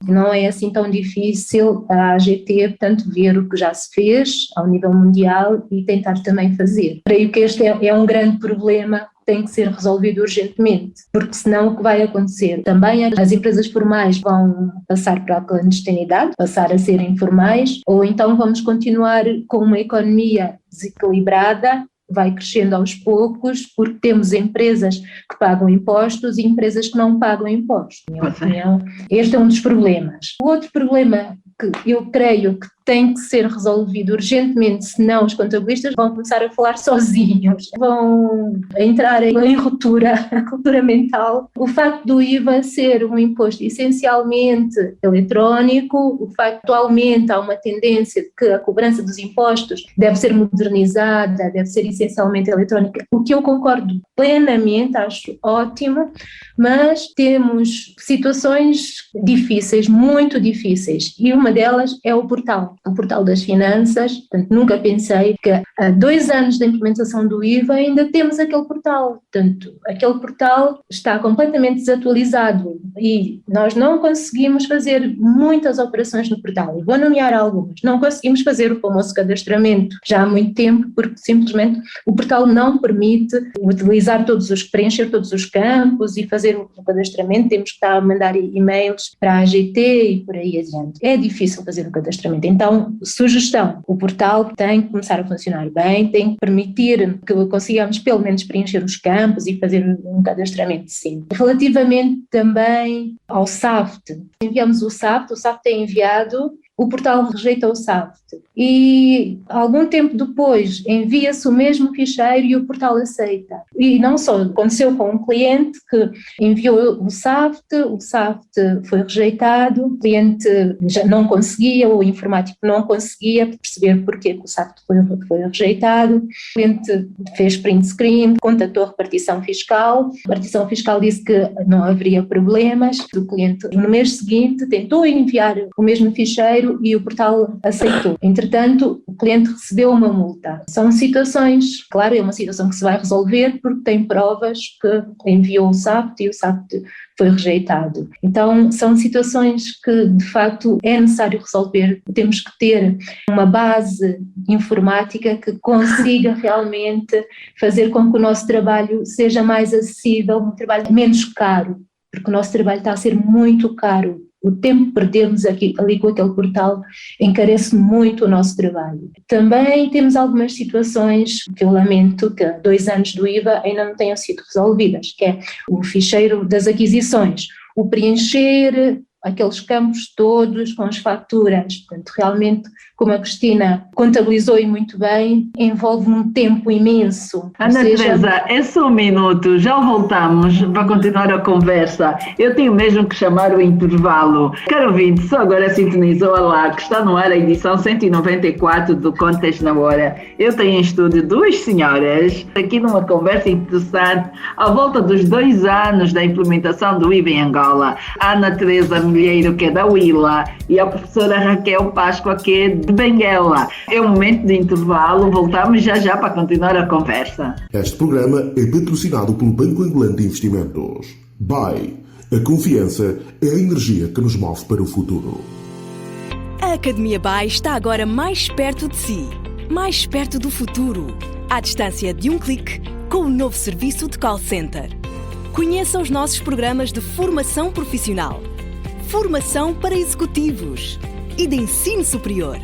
Não é assim tão difícil a AGT, portanto, ver o que já se fez ao nível mundial e tentar também fazer. Creio que este é um grande problema, tem que ser resolvido urgentemente, porque senão o que vai acontecer? Também as empresas formais vão passar para a clandestinidade, passar a ser informais, ou então vamos continuar com uma economia desequilibrada, vai crescendo aos poucos, porque temos empresas que pagam impostos e empresas que não pagam impostos. Na minha opinião, este é um dos problemas. O outro problema que eu creio que tem que ser resolvido urgentemente, senão os contabilistas vão começar a falar sozinhos, vão entrar em ruptura, a cultura mental. O facto do IVA ser um imposto essencialmente eletrónico, o facto que atualmente há uma tendência de que a cobrança dos impostos deve ser modernizada, deve ser essencialmente eletrónica, o que eu concordo plenamente, acho ótimo, mas temos situações difíceis, muito difíceis, e uma delas é o portal das finanças. Portanto, nunca pensei que há 2 anos da implementação do IVA ainda temos aquele portal. Portanto, aquele portal está completamente desatualizado e nós não conseguimos fazer muitas operações no portal. E vou nomear algumas. Não conseguimos fazer o famoso cadastramento já há muito tempo, porque simplesmente o portal não permite utilizar preencher todos os campos e fazer o cadastramento. Temos que estar a mandar e-mails para a AGT e por aí adiante. É difícil fazer o cadastramento. Então, sugestão, o portal tem que começar a funcionar bem, tem que permitir que consigamos pelo menos preencher os campos e fazer um cadastramento simples. Relativamente também ao SAFT, enviamos o SAFT é enviado, o portal rejeita o SAFT e algum tempo depois envia-se o mesmo ficheiro e o portal aceita. E não só, aconteceu com um cliente que enviou o SAFT foi rejeitado, o cliente já não conseguia, o informático não conseguia perceber porque o SAFT foi rejeitado, o cliente fez print screen, contactou a repartição fiscal disse que não haveria problemas, o cliente no mês seguinte tentou enviar o mesmo ficheiro e o portal aceitou. Entretanto, o cliente recebeu uma multa. São situações, claro, é uma situação que se vai resolver porque tem provas que enviou o SAFT e o SAFT foi rejeitado. Então, são situações que, de facto, é necessário resolver. Temos que ter uma base informática que consiga realmente fazer com que o nosso trabalho seja mais acessível, um trabalho menos caro, porque o nosso trabalho está a ser muito caro. O tempo que perdemos ali com aquele portal encarece muito o nosso trabalho. Também temos algumas situações que eu lamento que há 2 anos do IVA ainda não tenham sido resolvidas, que é o ficheiro das aquisições, o preencher aqueles campos todos com as faturas. Portanto, realmente, como a Cristina contabilizou e muito bem, envolve um tempo imenso. Ana Teresa, é só um minuto, já voltamos para continuar a conversa. Eu tenho mesmo que chamar o intervalo. Caro ouvinte, só agora sintonizou a lá, que está no ar a edição 194 do Contas na Hora. Eu tenho em estúdio 2 senhoras, aqui numa conversa interessante, à volta dos 2 anos da implementação do IVA em Angola. A Ana Teresa Milheiro, que é da Willa, e a professora Raquel Páscoa, que é de Benguela. É um momento de intervalo, voltamos já para continuar a conversa. Este programa é patrocinado pelo Banco Angolano de Investimentos. BAE. A confiança é a energia que nos move para o futuro. A Academia BAE está agora mais perto de si, mais perto do futuro, à distância de um clique, com o novo serviço de call center. Conheça os nossos programas de formação profissional, formação para executivos e de ensino superior,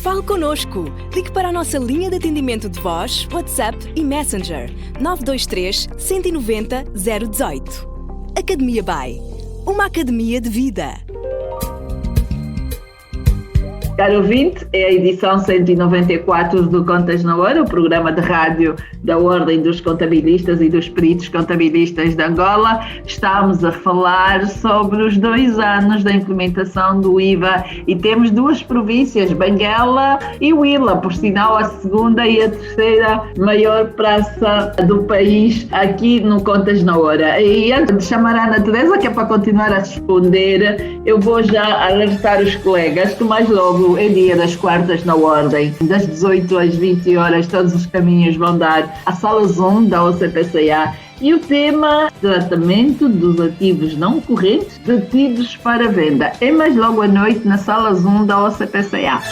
Fale connosco. Ligue para a nossa linha de atendimento de voz, WhatsApp e Messenger 923 190 018. Academia BAE, uma academia de vida. Caro ouvinte, é a edição 194 do Contas na Hora, o programa de rádio da Ordem dos Contabilistas e dos Peritos Contabilistas de Angola. Estamos a falar sobre os 2 anos da implementação do IVA e temos 2 províncias, Benguela e Huila, por sinal a segunda e a terceira maior praça do país aqui no Contas na Hora. E antes de chamar a Ana Teresa, que é para continuar a responder, eu vou já alertar os colegas que mais logo é dia das quartas na Ordem, das 18 às 20 horas, todos os caminhos vão dar à sala Zoom da OCPCA e o tema tratamento dos ativos não correntes detidos para venda é mais logo à noite na sala Zoom da OCPCA.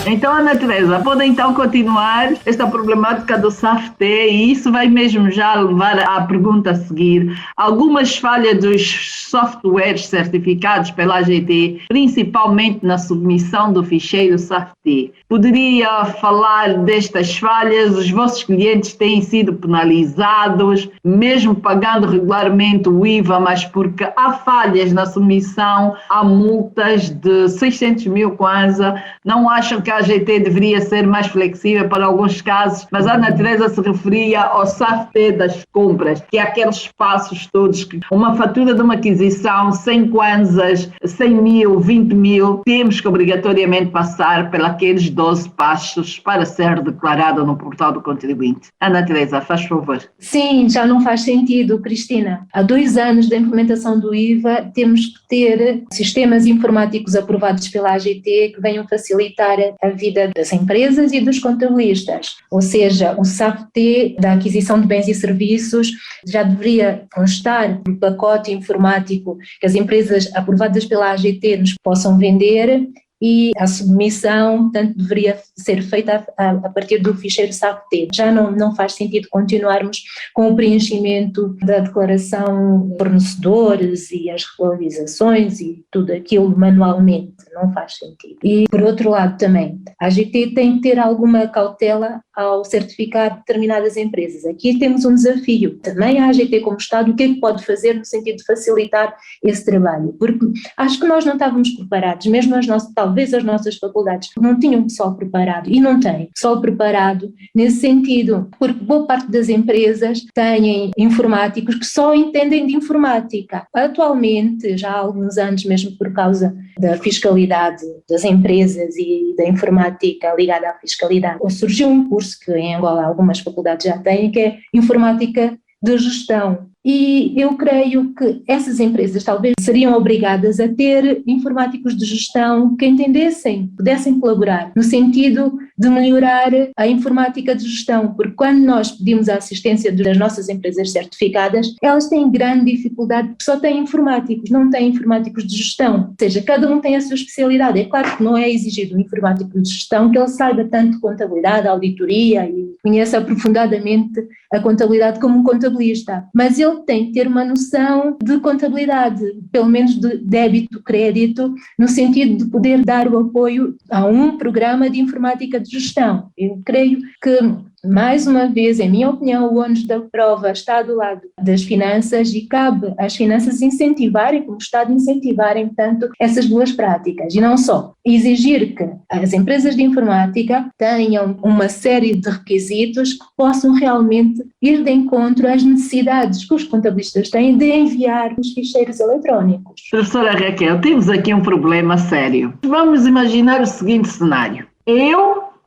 Então, Ana Teresa, pode então continuar esta problemática do SAFT e isso vai mesmo já levar à pergunta a seguir. Algumas falhas dos softwares certificados pela AGT, principalmente na submissão do ficheiro SAFT. Poderia falar destas falhas? Os vossos clientes têm sido penalizados, mesmo pagando regularmente o IVA, mas porque há falhas na submissão, há multas de 600 mil kwanza. Não acham que a AGT deveria ser mais flexível para alguns casos, mas a Ana Teresa se referia ao SAFT das compras, que é aqueles passos todos, que uma fatura de uma aquisição, 100 kwanzas, 100 mil, 20 mil, temos que obrigatoriamente passar pelos 12 passos para ser declarado no portal do contribuinte. Ana Teresa, faz favor. Sim, já não faz sentido, Cristina. Há 2 anos da implementação do IVA, temos que ter sistemas informáticos aprovados pela AGT que venham facilitar a vida das empresas e dos contabilistas. Ou seja, o SAFT da aquisição de bens e serviços já deveria constar no pacote informático que as empresas aprovadas pela AGT nos possam vender e a submissão, portanto, deveria ser feita a partir do ficheiro SAFT. Já não faz sentido continuarmos com o preenchimento da declaração de fornecedores e as regularizações e tudo aquilo manualmente, não faz sentido. E, por outro lado, também, a AGT tem que ter alguma cautela ao certificar determinadas empresas. Aqui temos um desafio. Também a AGT como Estado, o que é que pode fazer no sentido de facilitar esse trabalho? Porque acho que nós não estávamos preparados, mesmo talvez as nossas faculdades não tinham pessoal preparado, e não têm pessoal preparado nesse sentido, porque boa parte das empresas têm informáticos que só entendem de informática. Atualmente, já há alguns anos, mesmo por causa da fiscalidade das empresas e da informática ligada à fiscalidade, surgiu um curso que em Angola algumas faculdades já têm, que é Informática de Gestão. E eu creio que essas empresas talvez seriam obrigadas a ter informáticos de gestão que entendessem, pudessem colaborar no sentido de melhorar a informática de gestão, porque quando nós pedimos a assistência das nossas empresas certificadas, elas têm grande dificuldade porque só têm informáticos, não têm informáticos de gestão, ou seja, cada um tem a sua especialidade. É claro que não é exigido um informático de gestão que ele saiba tanto contabilidade, auditoria e conheça aprofundadamente a contabilidade como um contabilista, mas ele tem que ter uma noção de contabilidade, pelo menos de débito, crédito, no sentido de poder dar o apoio a um programa de informática de gestão. Eu creio que, mais uma vez, em minha opinião, o ônus da prova está do lado das finanças e cabe às finanças incentivarem, como Estado incentivarem, portanto, essas duas práticas. E não só exigir que as empresas de informática tenham uma série de requisitos que possam realmente ir de encontro às necessidades que os contabilistas têm de enviar os ficheiros eletrónicos. Professora Raquel, temos aqui um problema sério. Vamos imaginar o seguinte cenário.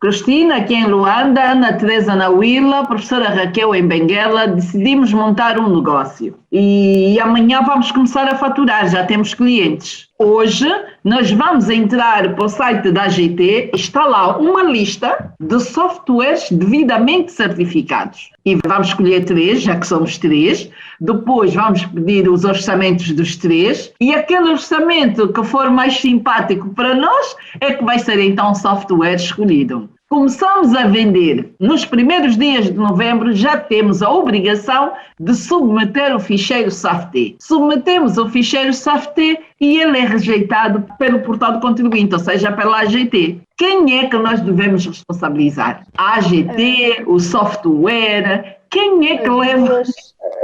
Cristina, aqui em Luanda, Ana Teresa na Huila, professora Raquel em Benguela, decidimos montar um negócio. E amanhã vamos começar a faturar, já temos clientes. Hoje nós vamos entrar para o site da AGT, está lá uma lista de softwares devidamente certificados. E vamos escolher 3, já que somos 3. Depois vamos pedir os orçamentos dos 3. E aquele orçamento que for mais simpático para nós é que vai ser então o software escolhido. começamos a vender nos primeiros dias de novembro, já temos a obrigação de submeter o ficheiro SAFT. Submetemos o ficheiro SAFT e ele é rejeitado pelo portal do contribuinte, ou seja, pela AGT. Quem é que nós devemos responsabilizar? A AGT, o software? Quem é que leva?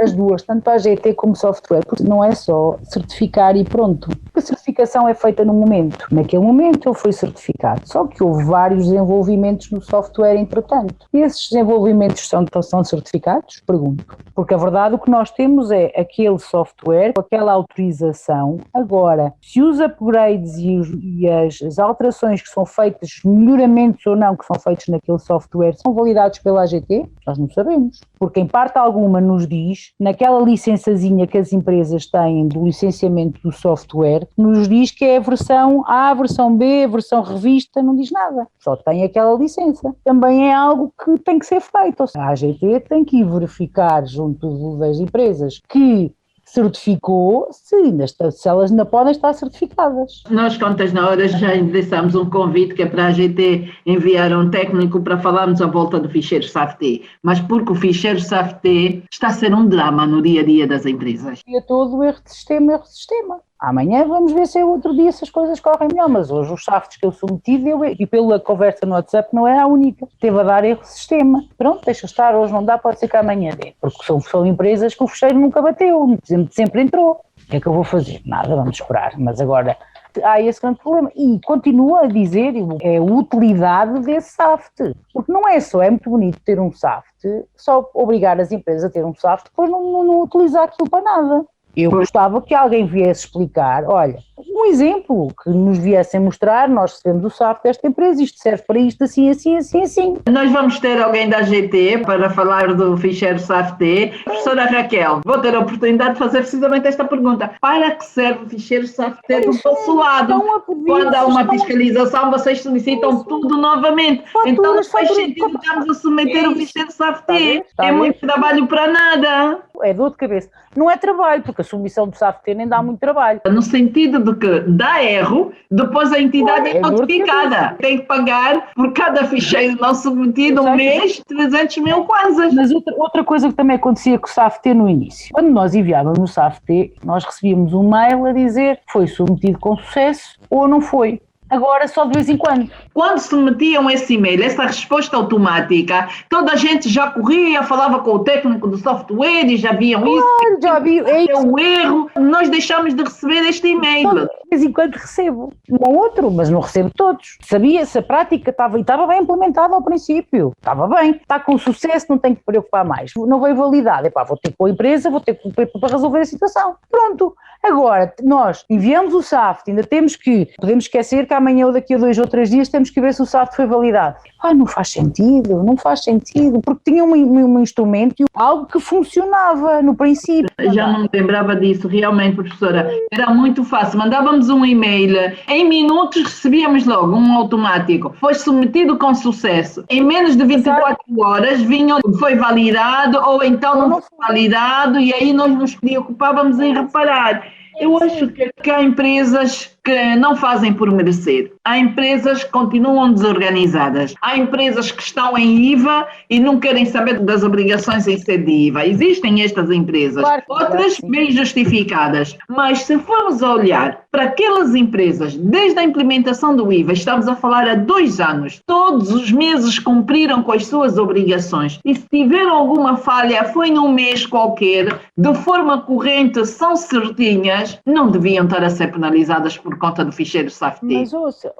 As duas, tanto a AGT como software, porque não é só certificar e pronto. A certificação é feita no momento. Naquele momento ele foi certificado, só que houve vários desenvolvimentos no software entretanto. E esses desenvolvimentos são certificados? Pergunto. Porque a verdade o que nós temos é aquele software com aquela autorização. Agora, se os upgrades e as alterações que são feitas, melhoramentos ou não que são feitos naquele software, são validados pela AGT? Nós não sabemos. Porque em parte alguma nos diz, naquela licençazinha que as empresas têm do licenciamento do software, nos diz que é a versão A, a versão B, a versão revista, não diz nada. Só tem aquela licença. Também é algo que tem que ser feito. Ou seja, a AGT tem que ir verificar junto das empresas que certificou, se elas ainda podem estar certificadas. Nós, Contas na Hora, já endereçamos um convite que é para a AGT enviar um técnico para falarmos à volta do ficheiro SAFT, mas porque o ficheiro SAFT está a ser um drama no dia a dia das empresas. E a todo erro de sistema. Amanhã vamos ver se é outro dia se as coisas correm melhor, mas hoje os SAFTs que eu submeti e pela conversa no WhatsApp não é a única. Teve a dar erro de sistema. Pronto, deixa estar, hoje não dá, pode ser que amanhã dê. Porque são empresas que o fecheiro nunca bateu, sempre entrou. O que é que eu vou fazer? Nada, vamos esperar. Mas agora há esse grande problema. E continuo a dizer, é a utilidade desse SAFT. Porque não é só, é muito bonito ter um SAFT, só obrigar as empresas a ter um SAFT, depois não utilizar aquilo para nada. Eu gostava que alguém viesse explicar, olha, um exemplo, que nos viessem mostrar, nós recebemos o SAFT desta empresa, isto serve para isto, assim. Nós vamos ter alguém da GT para falar do ficheiro SAFT. Professora Raquel, vou ter a oportunidade de fazer precisamente esta pergunta. Para que serve o ficheiro SAFT do vosso lado? Quando há uma fiscalização, vocês solicitam tudo novamente. Então não faz sentido estarmos a submeter o ficheiro SAFT. É muito trabalho para nada. É dor de cabeça. Não é trabalho, porque a submissão do SAFT nem dá muito trabalho. No sentido de que dá erro, depois a entidade é notificada. Tem que pagar por cada ficheiro não submetido um mês 300 mil kwanzas. Mas outra coisa que também acontecia com o SAFT no início. Quando nós enviávamos o SAFT, nós recebíamos um mail a dizer foi submetido com sucesso ou não foi. Agora só de vez em quando. Quando submetiam esse e-mail, essa resposta automática, toda a gente já corria, falava com o técnico do software e já viam isso. Já vi, é um erro. Nós deixamos de receber este e-mail. De vez em quando recebo um ou outro, mas não recebo todos. Sabia-se, a prática estava bem implementada ao princípio. Estava bem. Está com sucesso, não tenho que preocupar mais. Não veio validade. Vou ter com a empresa, vou ter para resolver a situação. Pronto. Agora, nós enviamos o SAFT, ainda podemos esquecer que amanhã ou daqui a 2 ou 3 dias temos que ver se o SAFT foi validado. Não faz sentido, porque tinha um instrumento, algo que funcionava no princípio. Já não me lembrava disso, realmente, professora. Era muito fácil, mandávamos um e-mail, em minutos recebíamos logo um automático. Foi submetido com sucesso. Em menos de 24 horas vinham, foi validado ou então não foi validado e aí nós nos preocupávamos em reparar. Eu acho que há empresas que não fazem por merecer. Há empresas que continuam desorganizadas. Há empresas que estão em IVA e não querem saber das obrigações em ser de IVA. Existem estas empresas. Outras bem justificadas. Mas se formos a olhar para aquelas empresas, desde a implementação do IVA, estamos a falar há 2 anos, todos os meses cumpriram com as suas obrigações. E se tiveram alguma falha, foi num mês qualquer, de forma corrente, são certinhas, não deviam estar a ser penalizadas por conta do ficheiro SAFT.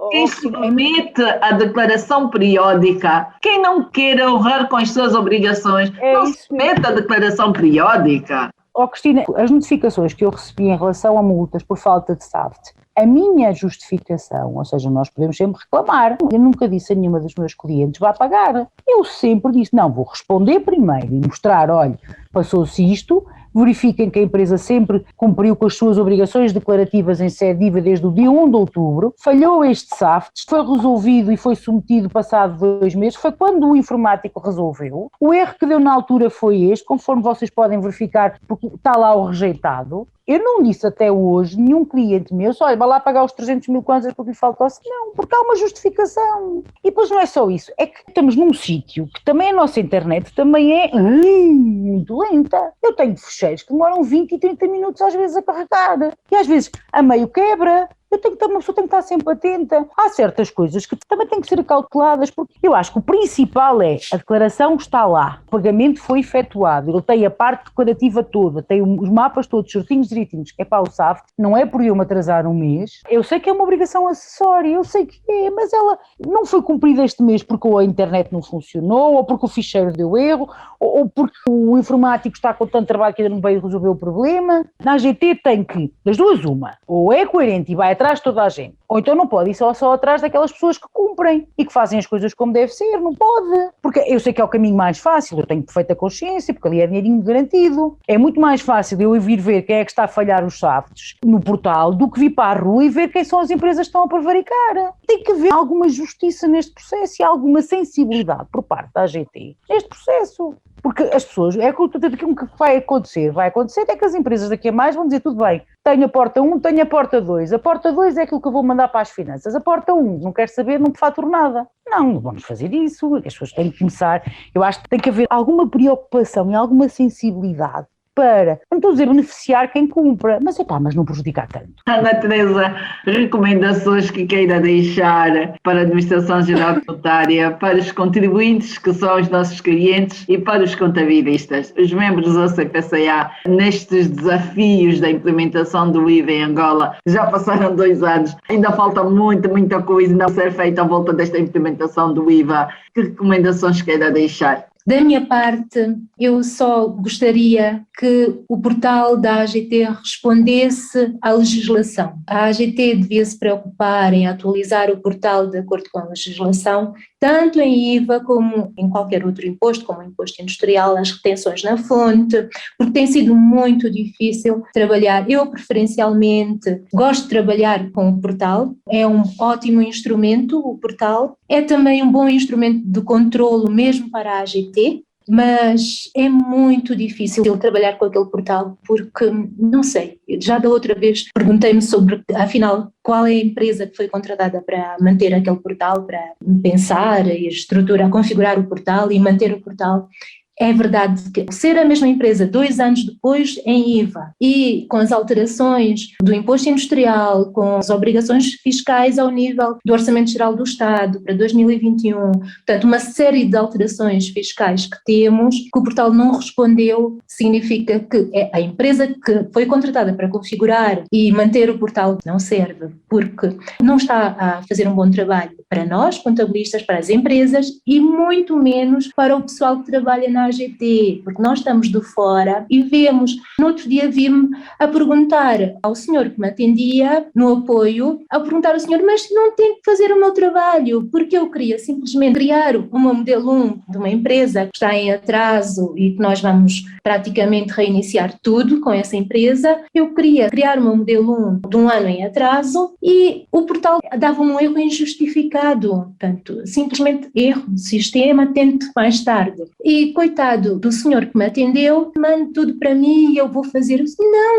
Quem submete a declaração periódica, quem não quer honrar com as suas obrigações, não submete a declaração periódica. Cristina, as notificações que eu recebi em relação a multas por falta de SAFT, a minha justificação, ou seja, nós podemos sempre reclamar. Eu nunca disse a nenhuma dos meus clientes vá pagar. Eu sempre disse, não, vou responder primeiro e mostrar, olha, passou-se isto, verifiquem que a empresa sempre cumpriu com as suas obrigações declarativas em sede de IVA desde o dia 1 de outubro, falhou este SAFT, foi resolvido e foi submetido passado 2 meses, foi quando o informático resolveu. O erro que deu na altura foi este, conforme vocês podem verificar, porque está lá o rejeitado. Eu não disse até hoje, nenhum cliente meu, só olha, vai lá pagar os 300 mil kwanzas porque lhe falta. Não, porque há uma justificação. E depois não é só isso, é que estamos num sítio que também a nossa internet também é muito lenta. Eu tenho fecheiros que demoram 20 e 30 minutos às vezes a carregar. E às vezes a meio quebra. Uma pessoa tem que estar sempre atenta. Há certas coisas que também têm que ser cauteladas, porque eu acho que o principal é a declaração está lá, o pagamento foi efetuado, ele tem a parte declarativa toda, tem os mapas todos certinhos, direitinhos, é para o SAF, não é por eu me atrasar um mês. Eu sei que é uma obrigação acessória, eu sei que é, mas ela não foi cumprida este mês porque a internet não funcionou, ou porque o ficheiro deu erro, ou porque o informático está com tanto trabalho que ainda não veio resolver o problema. Na AGT tem que, das duas uma, ou é coerente e vai atrás de toda a gente, ou então não pode ir só atrás daquelas pessoas que cumprem e que fazem as coisas como deve ser, não pode, porque eu sei que é o caminho mais fácil, eu tenho perfeita consciência, porque ali é dinheirinho garantido, é muito mais fácil eu vir ver quem é que está a falhar os SAFs no portal do que vir para a rua e ver quem são as empresas que estão a prevaricar. Tem que haver alguma justiça neste processo e alguma sensibilidade por parte da AGT neste processo. Porque as pessoas, aquilo que vai acontecer é que as empresas daqui a mais vão dizer tudo bem, tenho a porta 1, tenho a porta 2, a porta 2 é aquilo que eu vou mandar para as finanças, a porta 1 não quer saber, não faturo nada. Não vamos fazer isso, as pessoas têm que começar, eu acho que tem que haver alguma preocupação e alguma sensibilidade para, não estou a dizer beneficiar quem cumpra, mas não prejudicar tanto. Ana Teresa, recomendações que queira deixar para a Administração Geral Tributária, para os contribuintes que são os nossos clientes e para os contabilistas, os membros da CPCA, nestes desafios da implementação do IVA em Angola. Já passaram 2 anos, ainda falta muita coisa ainda a ser feita à volta desta implementação do IVA. Que recomendações queira deixar? Da minha parte, eu só gostaria que o portal da AGT respondesse à legislação. A AGT devia se preocupar em atualizar o portal de acordo com a legislação, tanto em IVA como em qualquer outro imposto, como o imposto industrial, as retenções na fonte, porque tem sido muito difícil trabalhar. Eu, preferencialmente, gosto de trabalhar com o portal, é um ótimo instrumento, o portal, é também um bom instrumento de controlo mesmo para a AGT, mas é muito difícil trabalhar com aquele portal porque, não sei, já da outra vez perguntei-me sobre, afinal, qual é a empresa que foi contratada para manter aquele portal, para pensar e estruturar, configurar o portal e manter o portal. É verdade que ser a mesma empresa 2 anos depois em IVA e com as alterações do imposto industrial, com as obrigações fiscais ao nível do Orçamento Geral do Estado para 2021, portanto uma série de alterações fiscais que temos, que o portal não respondeu, significa que a empresa que foi contratada para configurar e manter o portal não serve, porque não está a fazer um bom trabalho para nós, contabilistas, para as empresas e muito menos para o pessoal que trabalha na AGT, porque nós estamos de fora e vemos. No outro dia vi-me a perguntar ao senhor que me atendia no apoio, a perguntar ao senhor, mas não tenho que fazer o meu trabalho, porque eu queria simplesmente criar uma modelo 1 de uma empresa que está em atraso e que nós vamos praticamente reiniciar tudo com essa empresa. Eu queria criar uma modelo 1 de 1 ano em atraso e o portal dava um erro injustificado, portanto, simplesmente erro do sistema, tente mais tarde. E coitado do senhor que me atendeu, mande tudo para mim e eu vou fazer.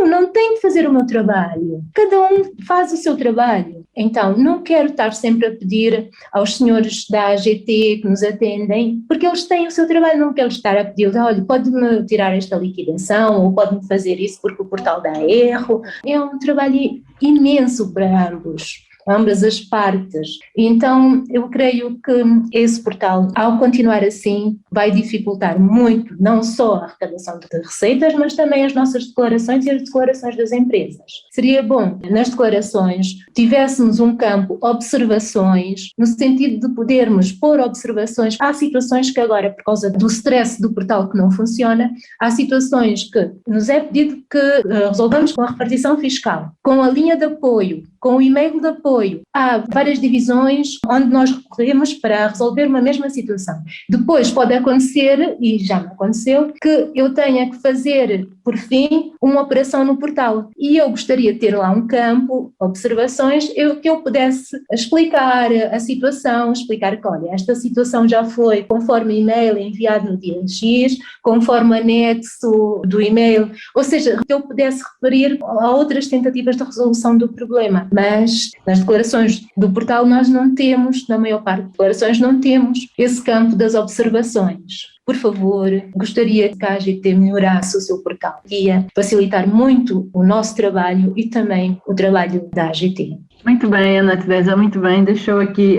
Não tenho que fazer o meu trabalho. Cada um faz o seu trabalho. Então, não quero estar sempre a pedir aos senhores da AGT que nos atendem, porque eles têm o seu trabalho, não quero estar a pedir, olha, pode-me tirar esta liquidação ou pode-me fazer isso porque o portal dá erro. É um trabalho imenso para ambas as partes. Então, eu creio que esse portal, ao continuar assim, vai dificultar muito, não só a arrecadação de receitas, mas também as nossas declarações e as declarações das empresas. Seria bom, nas declarações, tivéssemos um campo observações, no sentido de podermos pôr observações. Há situações que agora, por causa do stress do portal que não funciona, há situações que nos é pedido que resolvamos com a repartição fiscal, com a linha de apoio, com o e-mail de apoio. Há várias divisões onde nós recorremos para resolver uma mesma situação. Depois pode acontecer, e já me aconteceu, que eu tenha que fazer, por fim, uma operação no portal. E eu gostaria de ter lá um campo, observações, que eu pudesse explicar a situação, explicar que, olha, esta situação já foi conforme e-mail enviado no dia X, conforme anexo do e-mail, ou seja, que eu pudesse referir a outras tentativas de resolução do problema. Mas nas declarações do portal nós não temos, na maior parte das declarações não temos esse campo das observações. Por favor, gostaria que a AGT melhorasse o seu portal. Ia facilitar muito o nosso trabalho e também o trabalho da AGT. Muito bem, Ana Teresa, muito bem. Deixou aqui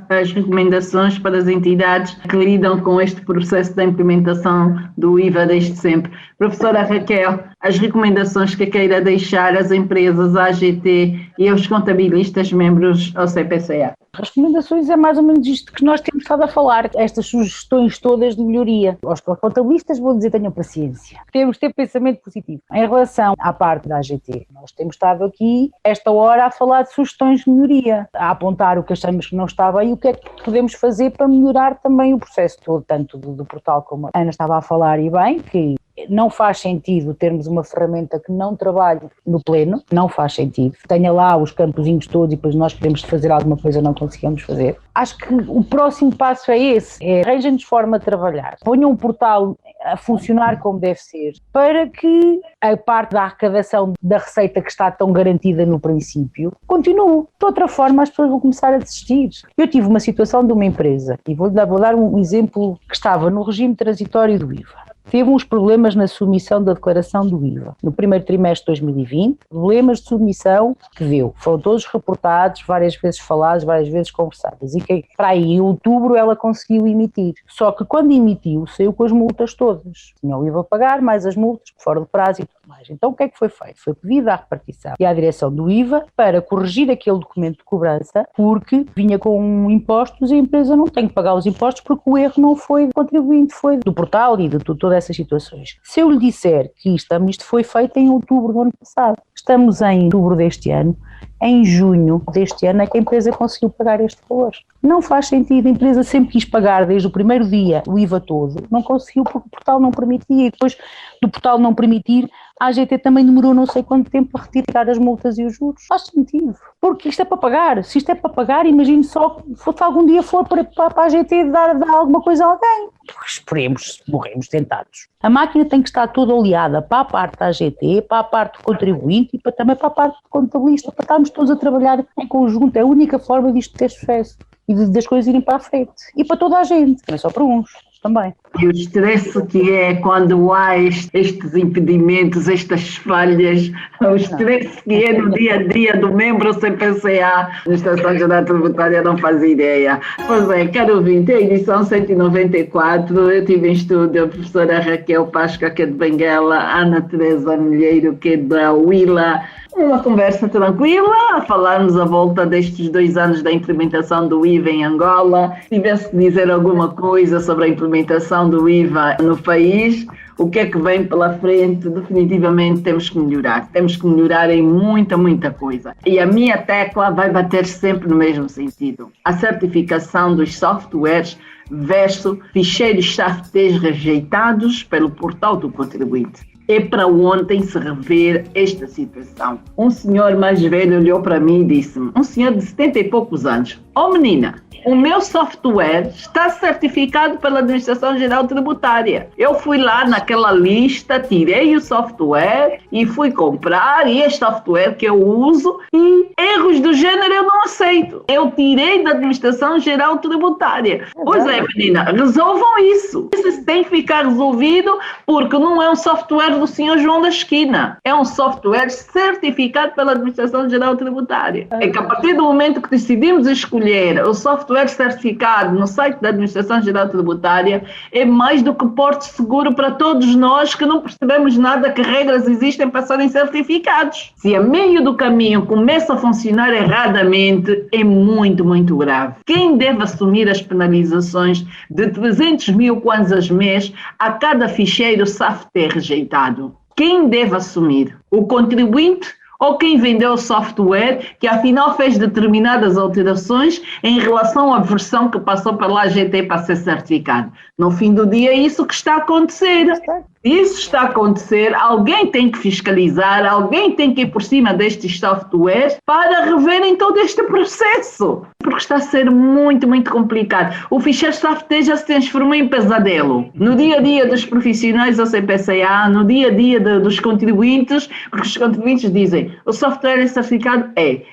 as recomendações para as entidades que lidam com este processo da implementação do IVA desde sempre. Professora Raquel, as recomendações que queira deixar às empresas, à AGT e aos contabilistas membros ao CPCA. As recomendações é mais ou menos isto que nós temos estado a falar, estas sugestões todas de melhoria. Aos contabilistas vou dizer, tenham paciência. Temos de ter pensamento positivo. Em relação à parte da AGT, nós temos estado aqui, esta hora, a falar de sugestões de melhoria, a apontar o que achamos que não está bem e o que é que podemos fazer para melhorar também o processo todo, tanto do portal como a Ana estava a falar e bem, que não faz sentido termos uma ferramenta que não trabalhe no pleno, não faz sentido. Tenha lá os campozinhos todos e depois nós queremos fazer alguma coisa não conseguimos fazer. Acho que o próximo passo é esse, arranjem-nos forma de trabalhar. Ponham o portal a funcionar como deve ser, para que a parte da arrecadação da receita que está tão garantida no princípio continue. De outra forma as pessoas vão começar a desistir. Eu tive uma situação de uma empresa, e vou dar um exemplo que estava no regime transitório do IVA. Teve uns problemas na submissão da declaração do IVA. No primeiro trimestre de 2020, problemas de submissão que deu. Foram todos reportados, várias vezes falados, várias vezes conversados. E que para aí, em outubro, ela conseguiu emitir. Só que quando emitiu, saiu com as multas todas. Tinha o IVA a pagar, mais as multas, fora do prazo e tudo mais. Então o que é que foi feito? Foi pedido à repartição e à direção do IVA para corrigir aquele documento de cobrança, porque vinha com impostos e a empresa não tem que pagar os impostos porque o erro não foi do contribuinte, foi do portal e de todas essas situações. Se eu lhe disser que isto foi feito em outubro do ano passado, estamos em outubro deste ano, em junho deste ano é que a empresa conseguiu pagar este valor. Não faz sentido, a empresa sempre quis pagar desde o primeiro dia o IVA todo, não conseguiu porque o portal não permitia, e depois do portal não permitir, a AGT também demorou não sei quanto tempo a retirar as multas e os juros. Faz sentido, porque isto é para pagar. Se isto é para pagar, imagine só se algum dia for para a AGT dar alguma coisa a alguém. Esperemos, morremos tentados. A máquina tem que estar toda oleada para a parte da AGT, para a parte do contribuinte e também para a parte do contabilista, para estarmos todos a trabalhar em conjunto. É a única forma disto ter sucesso e das coisas irem para a frente. E para toda a gente, não é só para uns. Também. E o estresse que é quando há estes impedimentos, estas falhas, o estresse que é no dia a dia do membro CPCA, a Administração Geral Tributária não faz ideia. Pois é, caro ouvinte, a edição 194, eu tive em estúdio a professora Raquel Páscoa, que é de Benguela, a Ana Teresa Milheiro, que é da Huila. Uma conversa tranquila, a falarmos à volta destes 2 anos da implementação do IVA em Angola. Se tivesse que dizer alguma coisa sobre a implementação do IVA no país, o que é que vem pela frente, definitivamente temos que melhorar. Temos que melhorar em muita coisa. E a minha tecla vai bater sempre no mesmo sentido. A certificação dos softwares versus ficheiros SAFTs rejeitados pelo portal do contribuinte. É para ontem se rever esta situação. Um senhor mais velho olhou para mim e disse-me, um senhor de 70 e poucos anos, menina, o meu software está certificado pela Administração Geral Tributária. Eu fui lá naquela lista, tirei o software e fui comprar, e este software que eu uso, e erros do gênero eu não aceito. Eu tirei da Administração Geral Tributária. Pois é, menina, resolvam isso. Isso tem que ficar resolvido, porque não é um software do senhor João da esquina. É um software certificado pela Administração Geral Tributária. É que a partir do momento que decidimos escolher o software certificado no site da Administração Geral Tributária, é mais do que porto seguro para todos nós que não percebemos nada que regras existem para serem certificados. Se a meio do caminho começa a funcionar erradamente, é muito grave. Quem deve assumir as penalizações de 300 mil kwanzas mês a cada ficheiro SAFT rejeitado? Quem deve assumir? O contribuinte ou quem vendeu o software que afinal fez determinadas alterações em relação à versão que passou pela AGT para ser certificado. No fim do dia é isso que está a acontecer. Isso está a acontecer, alguém tem que fiscalizar, alguém tem que ir por cima destes softwares para reverem todo este processo, porque está a ser muito, muito complicado. O ficheiro SAFT já se transformou em pesadelo. No dia a dia dos profissionais do CPCA, no dia a dia dos contribuintes, porque os contribuintes dizem, o software é certificado?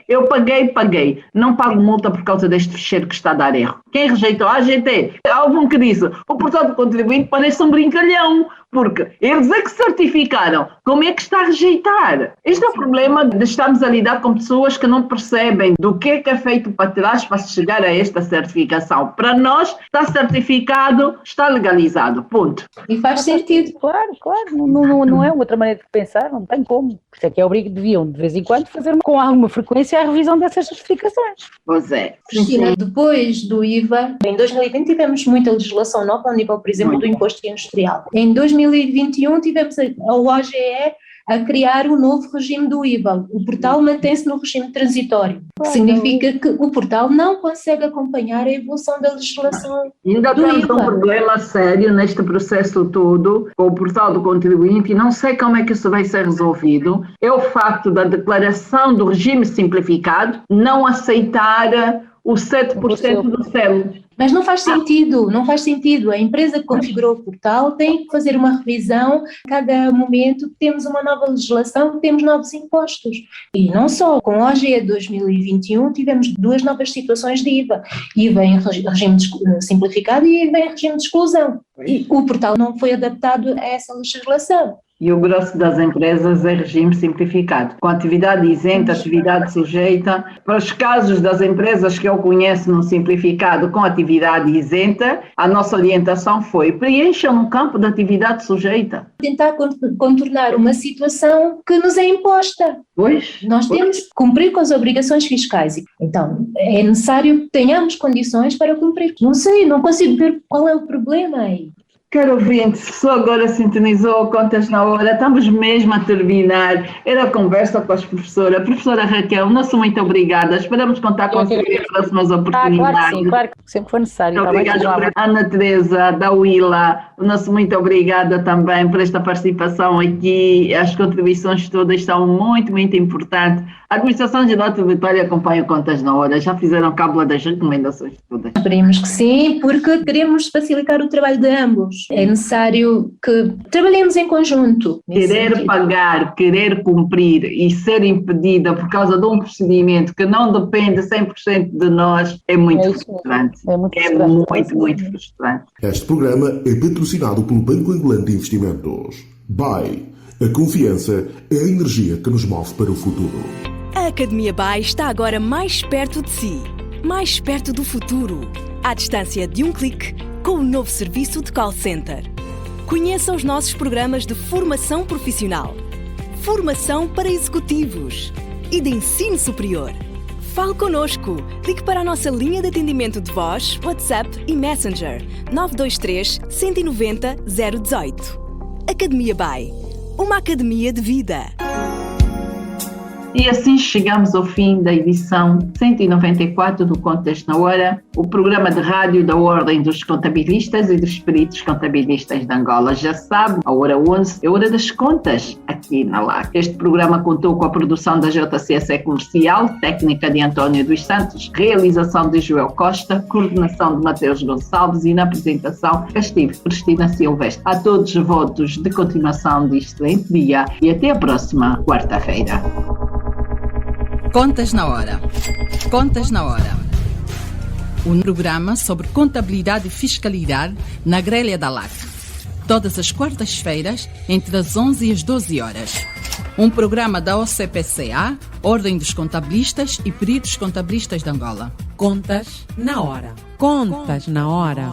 Eu paguei, não pago multa por causa deste ficheiro que está a dar erro. Quem rejeitou a AGT? Houve um que disse, o portal do contribuinte parece um brincalhão, porque eles é que certificaram, como é que está a rejeitar? Este é o problema de estarmos a lidar com pessoas que não percebem do que é feito para trás para chegar a esta certificação. Para nós, está certificado, está legalizado, ponto. E faz sentido. Claro, não é outra maneira de pensar, não tem como. Por isso é que deviam de vez em quando fazer com alguma frequência a revisão dessas certificações. Pois é. Cristina, depois do IVA, em 2020 tivemos muita legislação nova ao nível, por exemplo, do imposto industrial. Em 2021 tivemos a OGE a criar um novo regime do IVA. O portal mantém-se no regime transitório, que significa que o portal não consegue acompanhar a evolução da legislação Ainda do temos IVA. um problema sério neste processo todo com o portal do contribuinte e não sei como é que isso vai ser resolvido. É o facto da declaração do regime simplificado não aceitar o 7% do selo. Mas não faz sentido. A empresa que configurou o portal tem que fazer uma revisão a cada momento que temos uma nova legislação, que temos novos impostos. E não só, com a OGE 2021 tivemos 2 novas situações de IVA. IVA em regime simplificado e IVA em regime de exclusão. E o portal não foi adaptado a essa legislação. E o grosso das empresas é regime simplificado, com atividade isenta, atividade sujeita. Para os casos das empresas que eu conheço no simplificado com atividade isenta, a nossa orientação foi preencham no campo da atividade sujeita. Tentar contornar uma situação que nos é imposta. Nós temos que cumprir com as obrigações fiscais. Então, é necessário que tenhamos condições para cumprir. Não consigo ver qual é o problema aí. Caro ouvinte, só agora sintonizou Contas na Hora, estamos mesmo a terminar. Era a conversa com a professora Raquel, nosso muito obrigada, esperamos contar contigo em próximas oportunidades. Claro que sempre foi necessário. Obrigada, Ana Teresa, da Willa, o nosso muito obrigada também por esta participação aqui, as contribuições todas são muito, muito importantes. A Administração Geral Tributária acompanha Contas na Hora, já fizeram cábula das recomendações todas. Esperemos que sim, porque queremos facilitar o trabalho de ambos. É necessário que trabalhemos em conjunto. Querer pagar, querer cumprir e ser impedida por causa de um procedimento que não depende 100% de nós é muito frustrante. É muito frustrante. Este programa é patrocinado pelo Banco Angolano de Investimentos. BAE. A confiança é a energia que nos move para o futuro. A Academia BAE está agora mais perto de si, mais perto do futuro, à distância de um clique, com o novo serviço de call center. Conheça os nossos programas de formação profissional, formação para executivos e de ensino superior. Fale connosco. Ligue para a nossa linha de atendimento de voz, WhatsApp e Messenger 923 190 018. Academia BAE, uma academia de vida. E assim chegamos ao fim da edição 194 do Contas na Hora, o programa de rádio da Ordem dos Contabilistas e dos Peritos Contabilistas de Angola. Já sabe, a hora 11 é hora das contas aqui na LAC. Este programa contou com a produção da JCSE Comercial, técnica de António dos Santos, realização de Joel Costa, coordenação de Mateus Gonçalves e na apresentação estive Cristina Silvestre. A todos votos de continuação de excelente dia e até a próxima quarta-feira. Contas na Hora. Contas na Hora. Um programa sobre contabilidade e fiscalidade na grelha da LAC. Todas as quartas-feiras, entre as 11 e as 12 horas. Um programa da OCPCA, Ordem dos Contabilistas e Peritos Contabilistas de Angola. Contas na Hora. Contas na Hora.